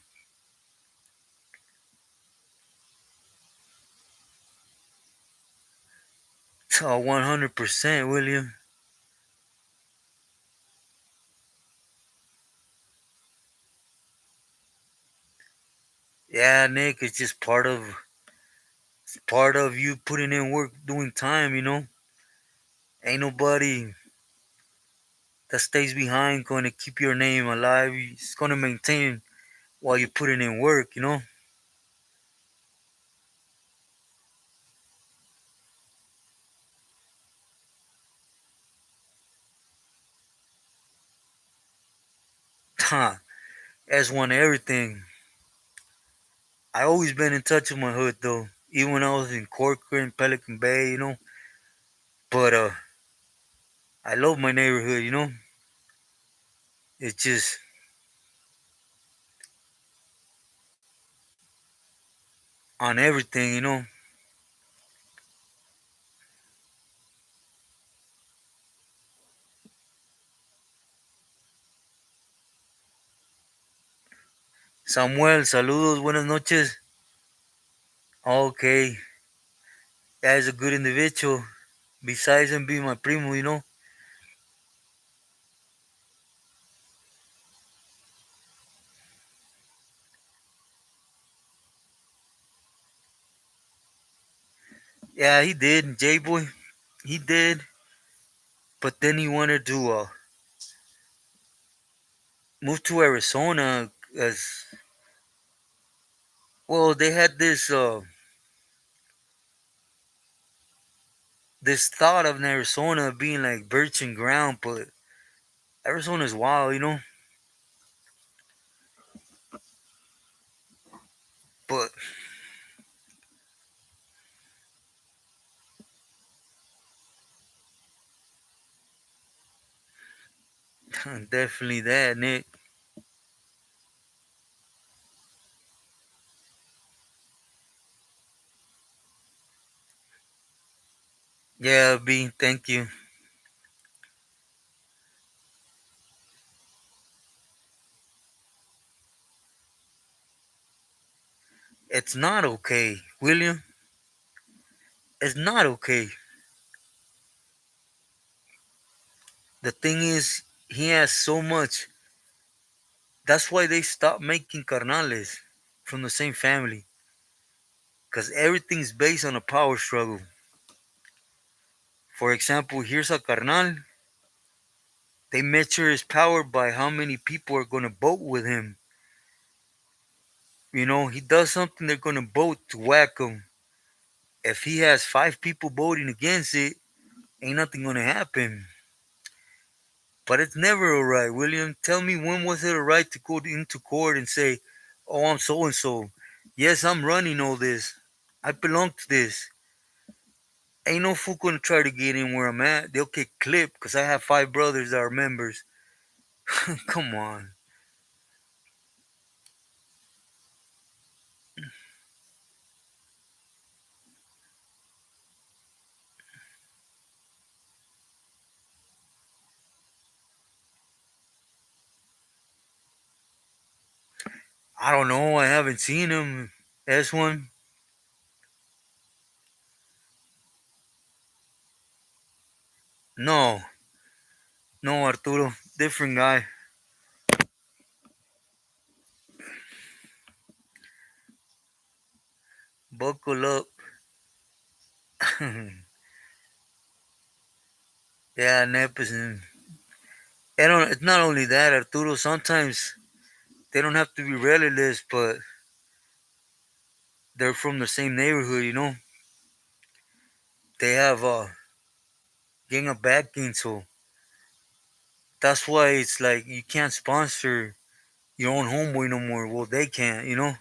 100%, William. Yeah, Nick, it's just part of you putting in work, doing time, you know? Ain't nobody that stays behind going to keep your name alive. It's going to maintain while you're putting in work, you know? As one everything. I always been in touch with my hood though, even when I was in Corcoran, Pelican Bay, you know. But I love my neighborhood, you know. It's just on everything, you know. Samuel, saludos, buenas noches. Okay, that is a good individual. Besides him being my primo, you know. Yeah, he did, J Boy. He did, but then he wanted to move to Arizona as well. They had this thought of Arizona being like virgin ground, but Arizona's wild, you know. But definitely that, Nick. Yeah, B, thank you. It's not okay, William. It's not okay. The thing is, he has so much. That's why they stopped making carnales from the same family. Because everything's based on a power struggle. For example, here's a carnal. They measure his power by how many people are going to vote with him. You know, he does something, they're going to vote to whack him. If he has five people voting against it, ain't nothing going to happen. But it's never alright, William. Tell me, when was it alright to go into court and say, oh, I'm so and so. Yes, I'm running all this. I belong to this. Ain't no fool gonna try to get in where I'm at. They'll get clipped because I have five brothers that are members. Come on. I don't know. I haven't seen him. S1. No, no, Arturo. Different guy. Buckle up. Yeah, Nepes. And it's not only that, Arturo. Sometimes they don't have to be relatives, but they're from the same neighborhood, you know? They have a gang of backing, so that's why it's like you can't sponsor your own homeboy no more. Well, they can't, you know?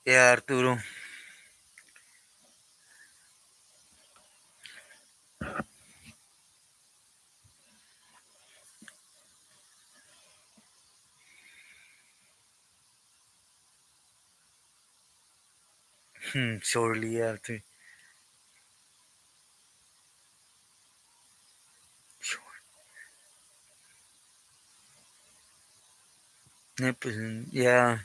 Yeah, Arturo. Surely, yeah, Arturo. Sure. Nepes, yeah,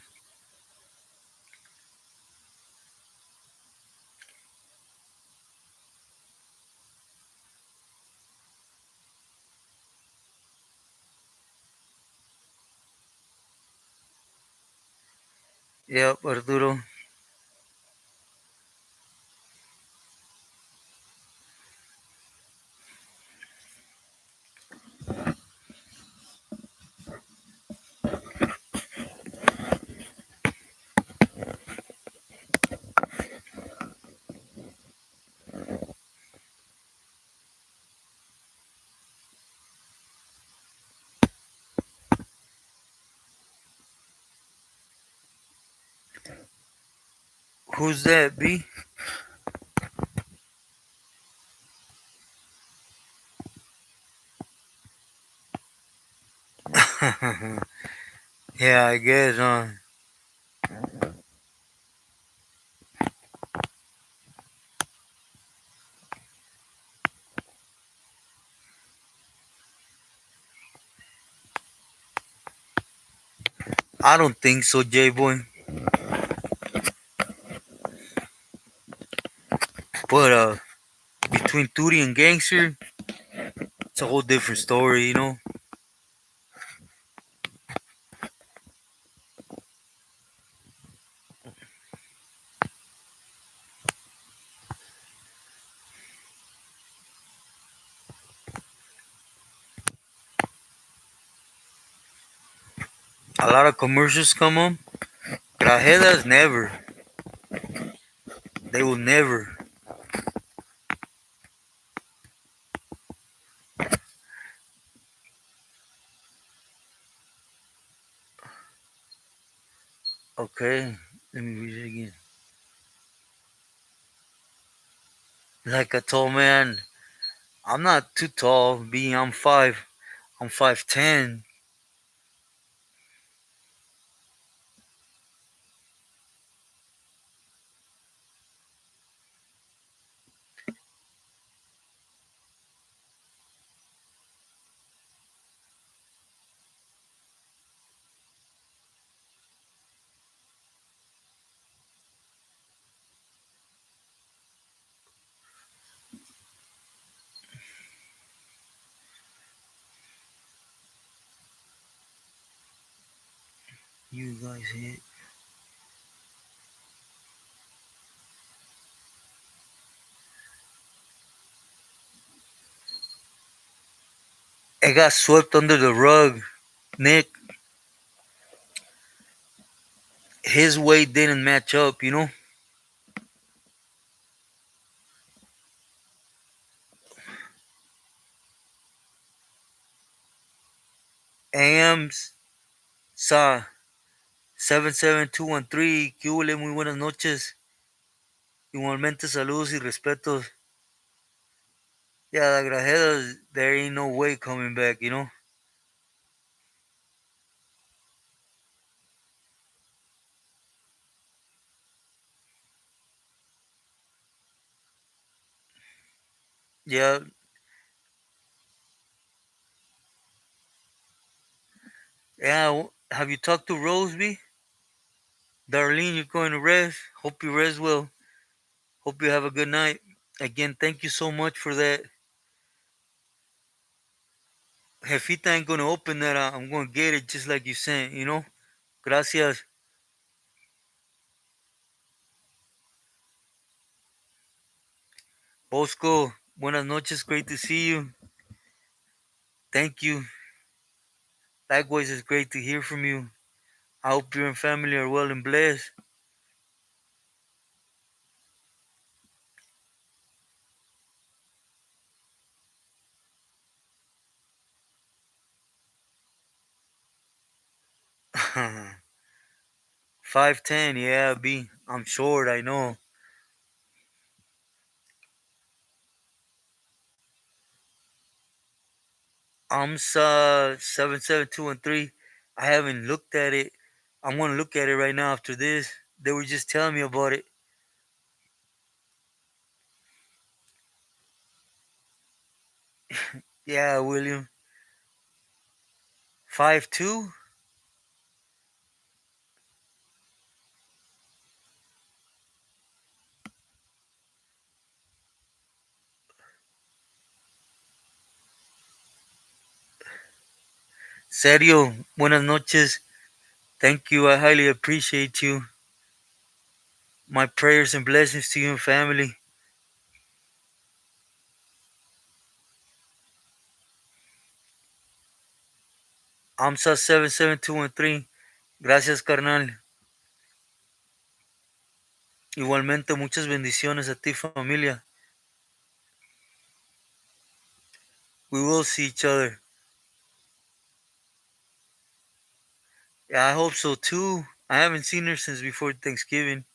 yeah, Arturo. Who's that, B? Yeah, I guess, I don't think so, J Boy. But between Tootie and Gangster, it's a whole different story, you know? A lot of commercials come on. Trajedas never. They will never. Okay, let me read it again. Like I told man, I'm not too tall. Being I'm 5'10". You guys hit. It got swept under the rug. Nick, his weight didn't match up, you know? AMs saw 77213. ¿Qué huele? Muy buenas noches. Igualmente saludos y respetos. Yeah, the Grajedas, there ain't no way coming back, you know? Yeah, yeah. Have you talked to Roseby? Darlene, you're going to rest. Hope you rest well. Hope you have a good night. Again, thank you so much for that. Jefita ain't going to open that. I'm going to get it just like you sent, you know? Gracias. Bosco, buenas noches. Great to see you. Thank you. Likewise, it's great to hear from you. I hope you and family are well and blessed. Five 5'10", yeah, B. I'm short, I know. I'm 77213. I haven't looked at it. I'm gonna look at it right now after this. They were just telling me about it. Yeah, William. 5'2". Serio, buenas noches. Thank you. I highly appreciate you. My prayers and blessings to you and family. AMSA 77213. Gracias, carnal. Igualmente, muchas bendiciones a ti, familia. We will see each other. Yeah, I hope so too. I haven't seen her since before Thanksgiving.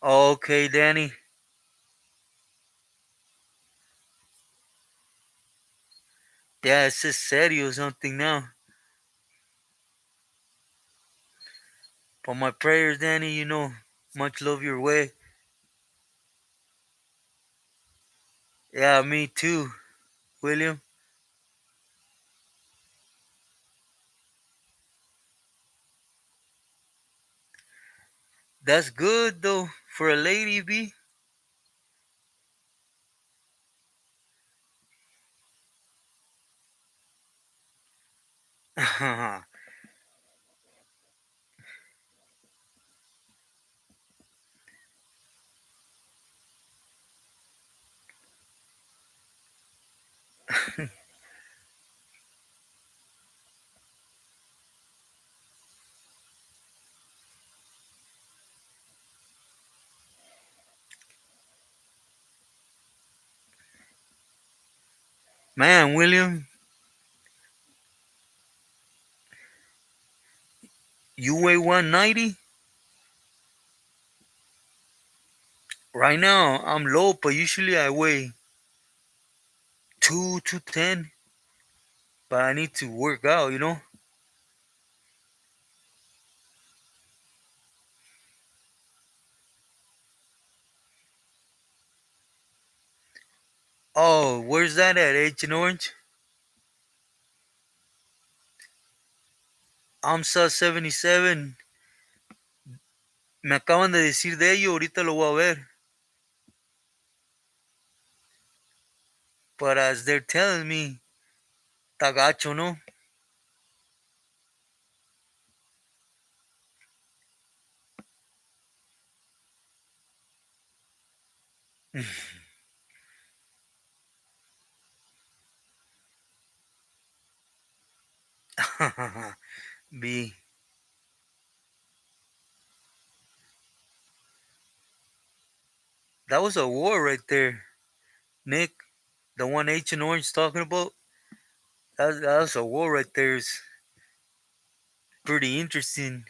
Okay, Danny. Yeah, it says serio or something now. But my prayers, Danny, much love your way. Yeah, me too, William. That's good though for a lady, B. Man, William, you weigh 190? Right now, I'm low, but usually I weigh 210. But I need to work out. Oh, where's that at? H and Orange? AMSA 77. Me acaban de decir de ello, ahorita lo voy a ver. But as they're telling me, tagacho, ¿no? B. That was a war right there, Nick. The one H and Orange talking about, that's a war right there. It's pretty interesting.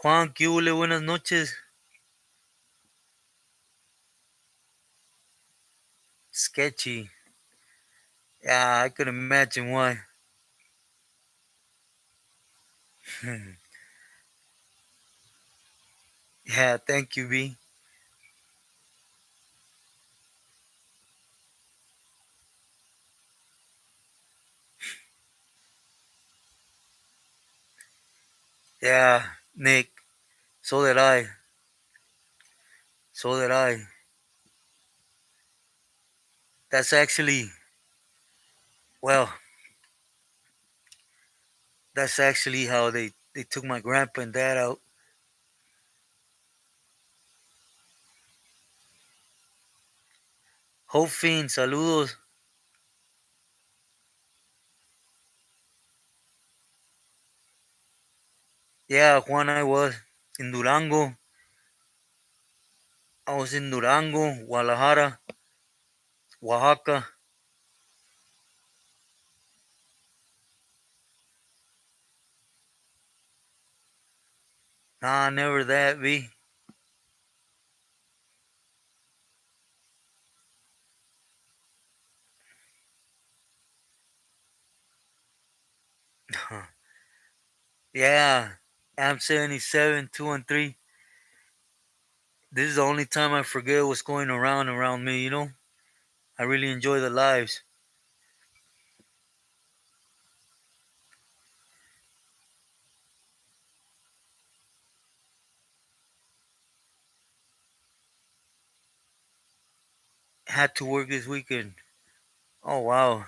Juan, ¿qué hubo? Buenas noches. Sketchy. Yeah, I could imagine why. Yeah, thank you, B. Yeah, Nick. So did I. So did I. That's actually, well, that's actually how they took my grandpa and dad out. Hopefin, saludos. Yeah, Juan, I was in Durango. I was in Durango, Guadalajara, Oaxaca. Nah, never that, B. Yeah, Am 77, 2 and 3. This is the only time I forget what's going around me, you know? I really enjoy the lives. Had to work this weekend. Oh, wow.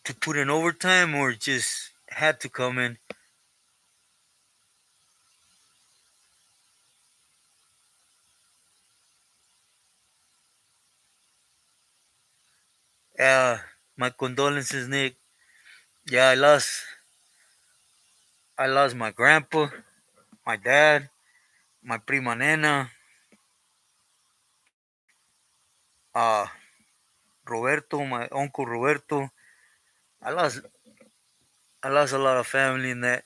To put in overtime or just had to come in? Yeah, my condolences, Nick. Yeah, I lost my grandpa, my dad, my prima nena, uh, Roberto, my uncle Roberto. I lost I lost a lot of family in that.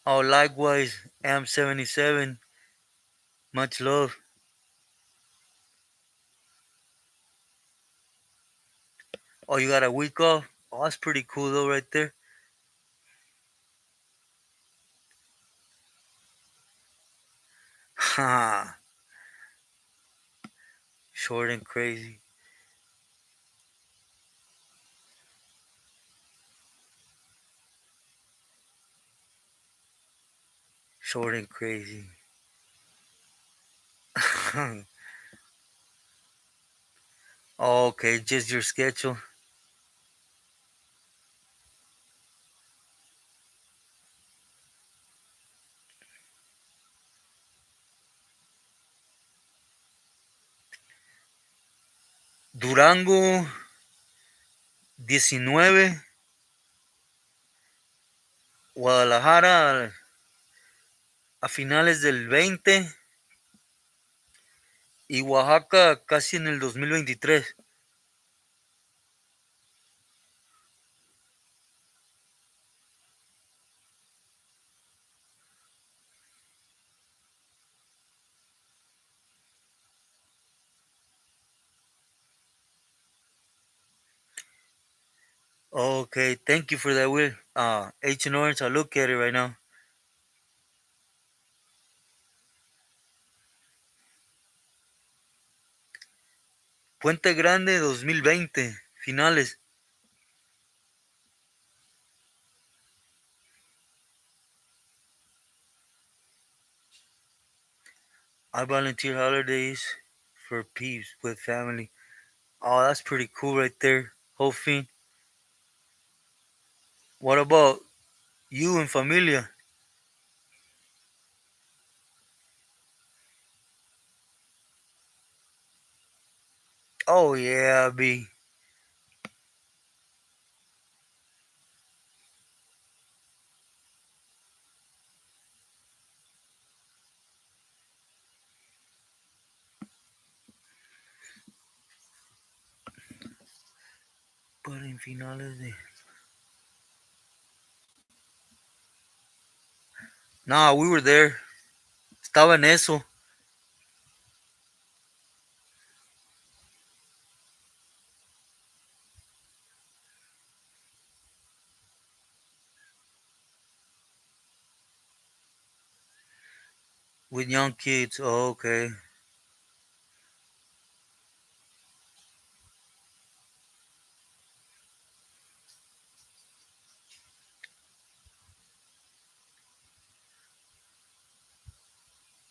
Oh, likewise, Am 77. Much love. Oh, you got a week off? Oh, that's pretty cool though, right there. Ha, short and crazy. Short and crazy. Oh, okay, just your schedule. Durango 19, Guadalajara a finales del 20 y Oaxaca casi en el 2023. Okay, thank you for that, Will. H and Orange, I'll look at it right now. Puente Grande 2020, finales. I volunteer holidays for peeps with family. Oh, that's pretty cool right there. Hoping. What about you and familia? Oh yeah, be but en finales de. Nah, we were there. Estaba en eso with young kids. Oh, okay.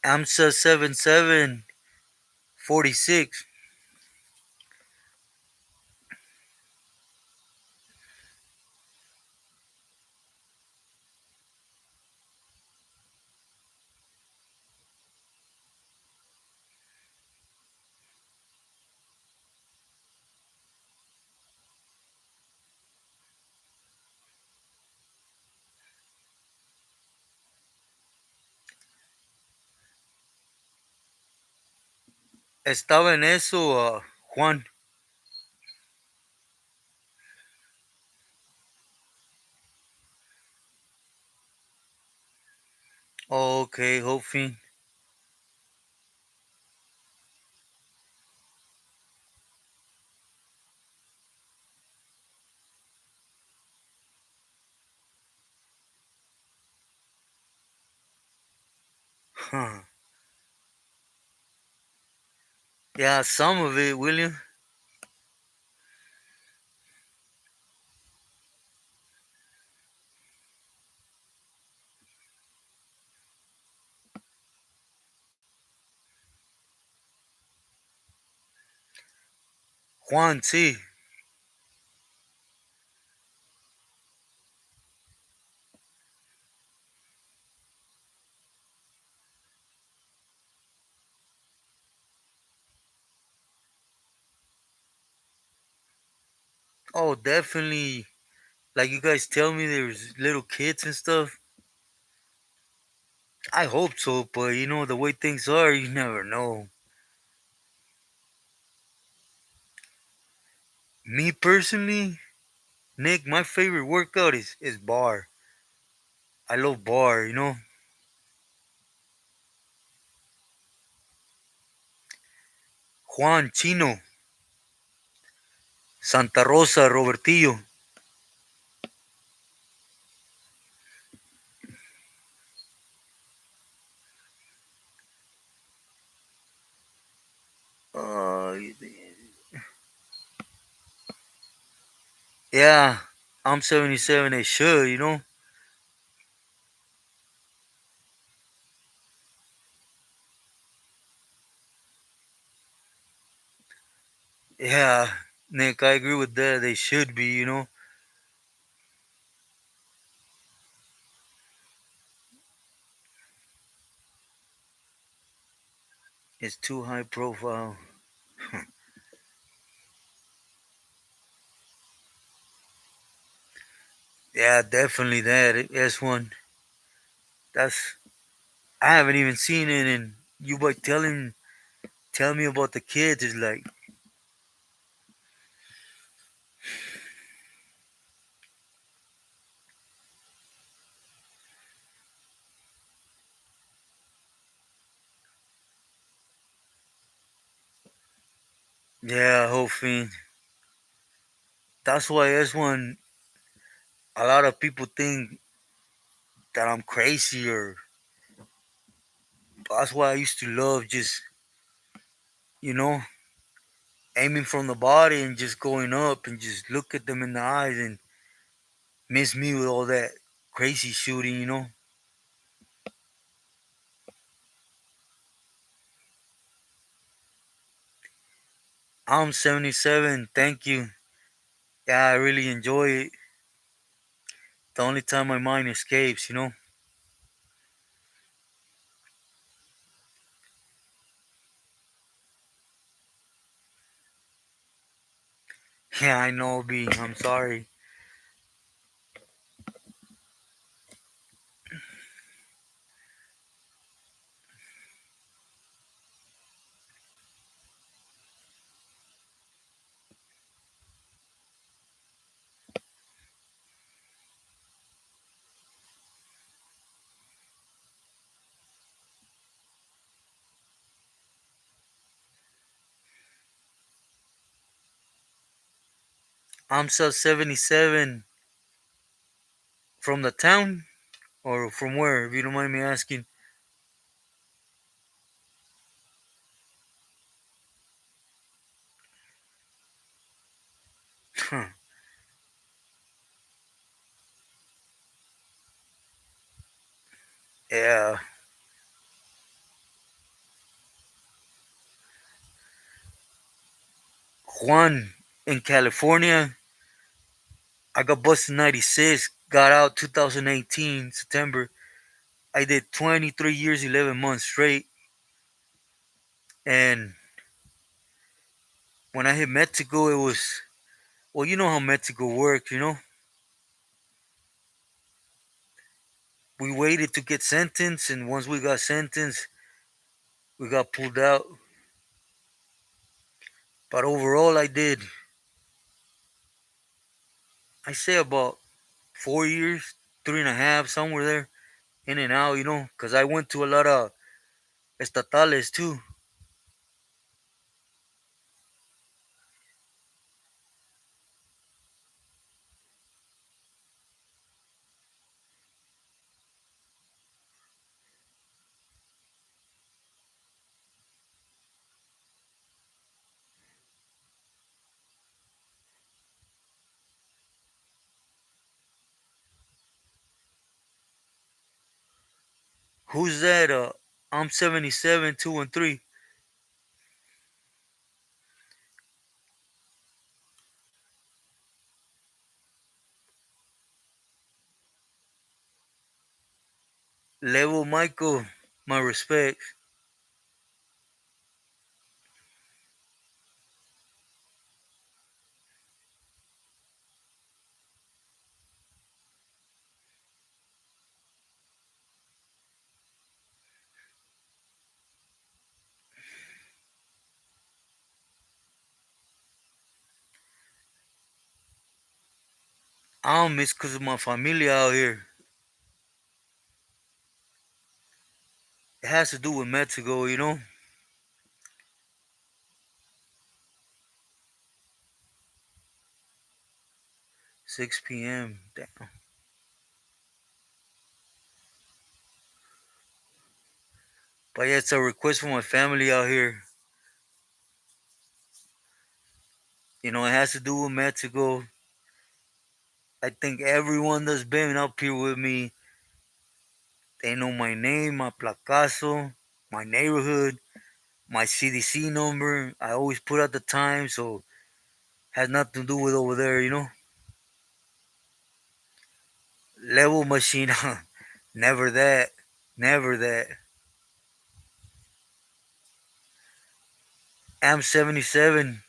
AMSA 7746. Estaba en eso, Juan. Oh, okay, hopefully. Huh. Yeah, some of it, William. Juan, sí. Oh, definitely. Like you guys tell me there's little kids and stuff. I hope so, but the way things are, you never know. Me personally, Nick, my favorite workout is bar. I love bar. Juan Chino, Santa Rosa, Robertillo. Uh, yeah, I'm 77. They should. Yeah, Nick, I agree with that. They should be. It's too high profile. Yeah, definitely that. That's one. That's I haven't even seen it, and you by tell me about the kids is like, yeah, hopefully. That's why that's one. A lot of people think that I'm crazy, or that's why I used to love just you know aiming from the body and just going up and just look at them in the eyes and miss me with all that crazy shooting. I'm 77. Thank you. Yeah, I really enjoy it. The only time my mind escapes. Yeah, I know, B. I'm sorry. I'm sub 77 from the town or from where, if you don't mind me asking. Yeah, Juan in California. I got busted in 96, got out 2018, September. I did 23 years, 11 months straight. And when I hit Mexico, it was, well, you know how Mexico works, you know? We waited to get sentenced, and once we got sentenced, we got pulled out. But overall, I say about 4 years, three and a half, somewhere there, in and out, you know? Because I went to a lot of estatales too. Who's that? I'm 77, 2 and 3. Level Michael, my respects. I don't miss because of my familia out here. It has to do with Mexico, you know? 6 p.m. Damn. But yeah, it's a request from my family out here. You know, it has to do with Mexico. I think everyone that's been up here with me, they know my name, my placazo, my neighborhood, my CDC number. I always put at the time, so has nothing to do with over there, you know? Level machine, never that. Never that. Am 77.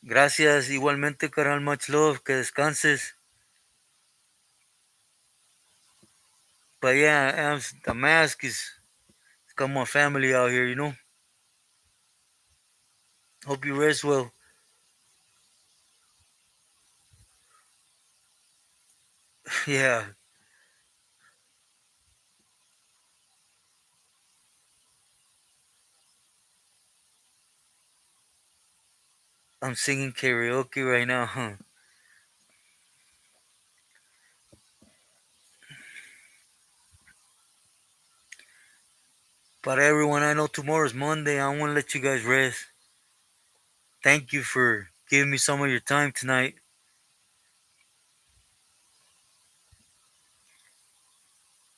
Gracias, igualmente, carnal. Much love. Que descanses. But yeah, the mask is got my family out here, you know? Hope you rest well. Yeah, I'm singing karaoke right now, huh? But everyone, I know tomorrow's Monday. I want to let you guys rest. Thank you for giving me some of your time tonight.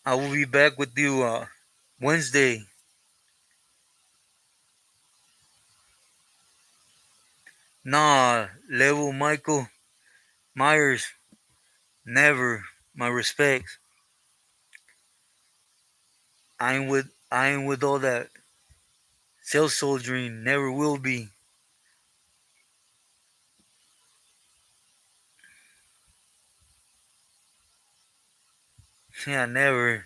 I will be back with you Wednesday. Nah, level Michael Myers. Never. My respects. I ain't with all that self soldiering. Never will be. Yeah, never.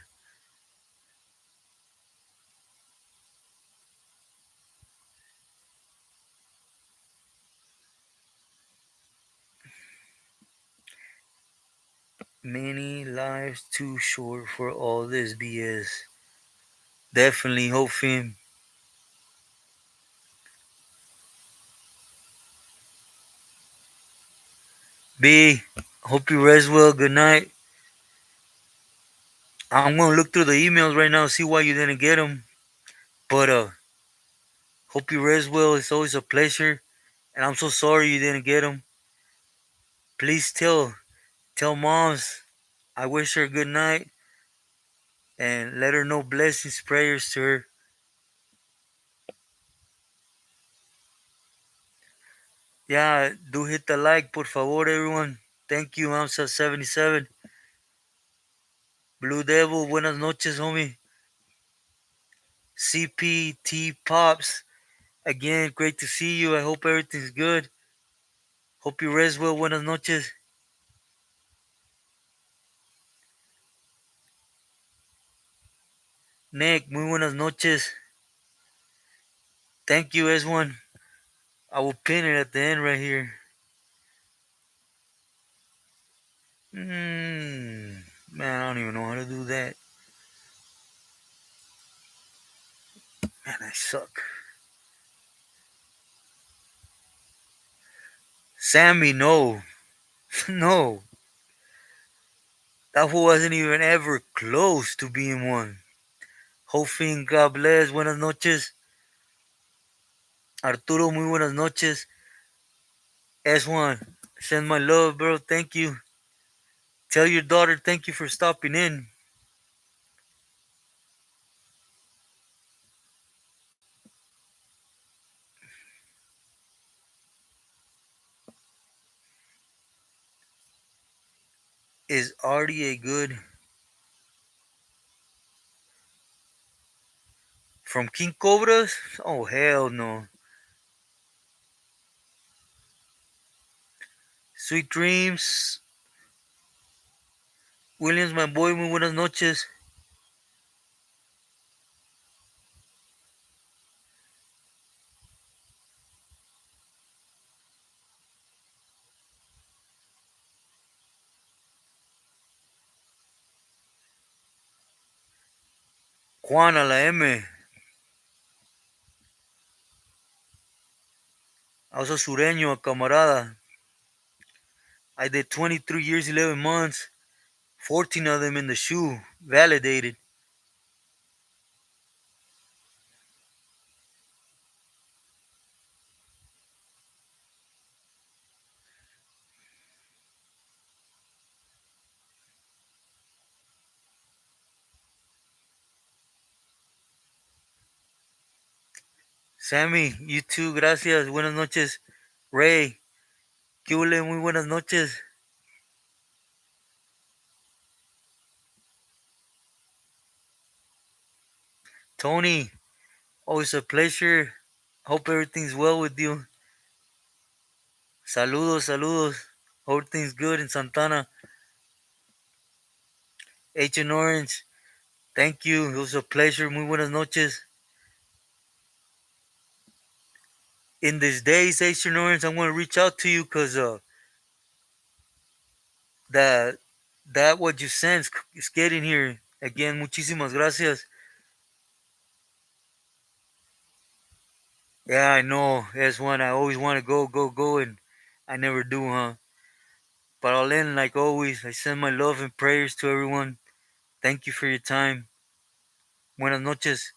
Many lives too short for all this BS. Definitely, hope him. B, hope you rest well. Good night. I'm gonna look through the emails right now, see why you didn't get them. But hope you rest well. It's always a pleasure, and I'm so sorry you didn't get them. Please tell moms I wish her good night and let her know blessings, prayers to her. Yeah, do hit the like, por favor, everyone. Thank you, Hamza77. Blue Devil, buenas noches, homie. CPT Pops, again, great to see you. I hope everything's good. Hope you rest well. Buenas noches. Nick, muy buenas noches. Thank you, S1. I will pin it at the end right here. Man, I don't even know how to do that. Man, I suck. Sammy, no. No. That fool wasn't even ever close to being one. Hoping God bless. Buenas noches. Arturo, muy buenas noches. S1, send my love, bro. Thank you. Tell your daughter thank you for stopping in. Is Artie a good from King Cobras? Oh, hell no. Sweet dreams. Williams, my boy, muy buenas noches. Juan a la M. I was a sureño, a camarada. I did 23 years, 11 months. 14 of them in the shoe. Validated. Sammy, you too, gracias. Buenas noches. Ray, ¿qué huele? Muy buenas noches. Tony, always a pleasure. Hope everything's well with you. Saludos, saludos. Hope everything's good in Santana. H and Orange, thank you. It was a pleasure. Muy buenas noches. In these days, H and Orange, I'm going to reach out to you because that that what you sent is getting here. Again, muchísimas gracias. Yeah, I know. That's one I always want to go, and I never do, huh? But I'll end like always. I send my love and prayers to everyone. Thank you for your time. Buenas noches.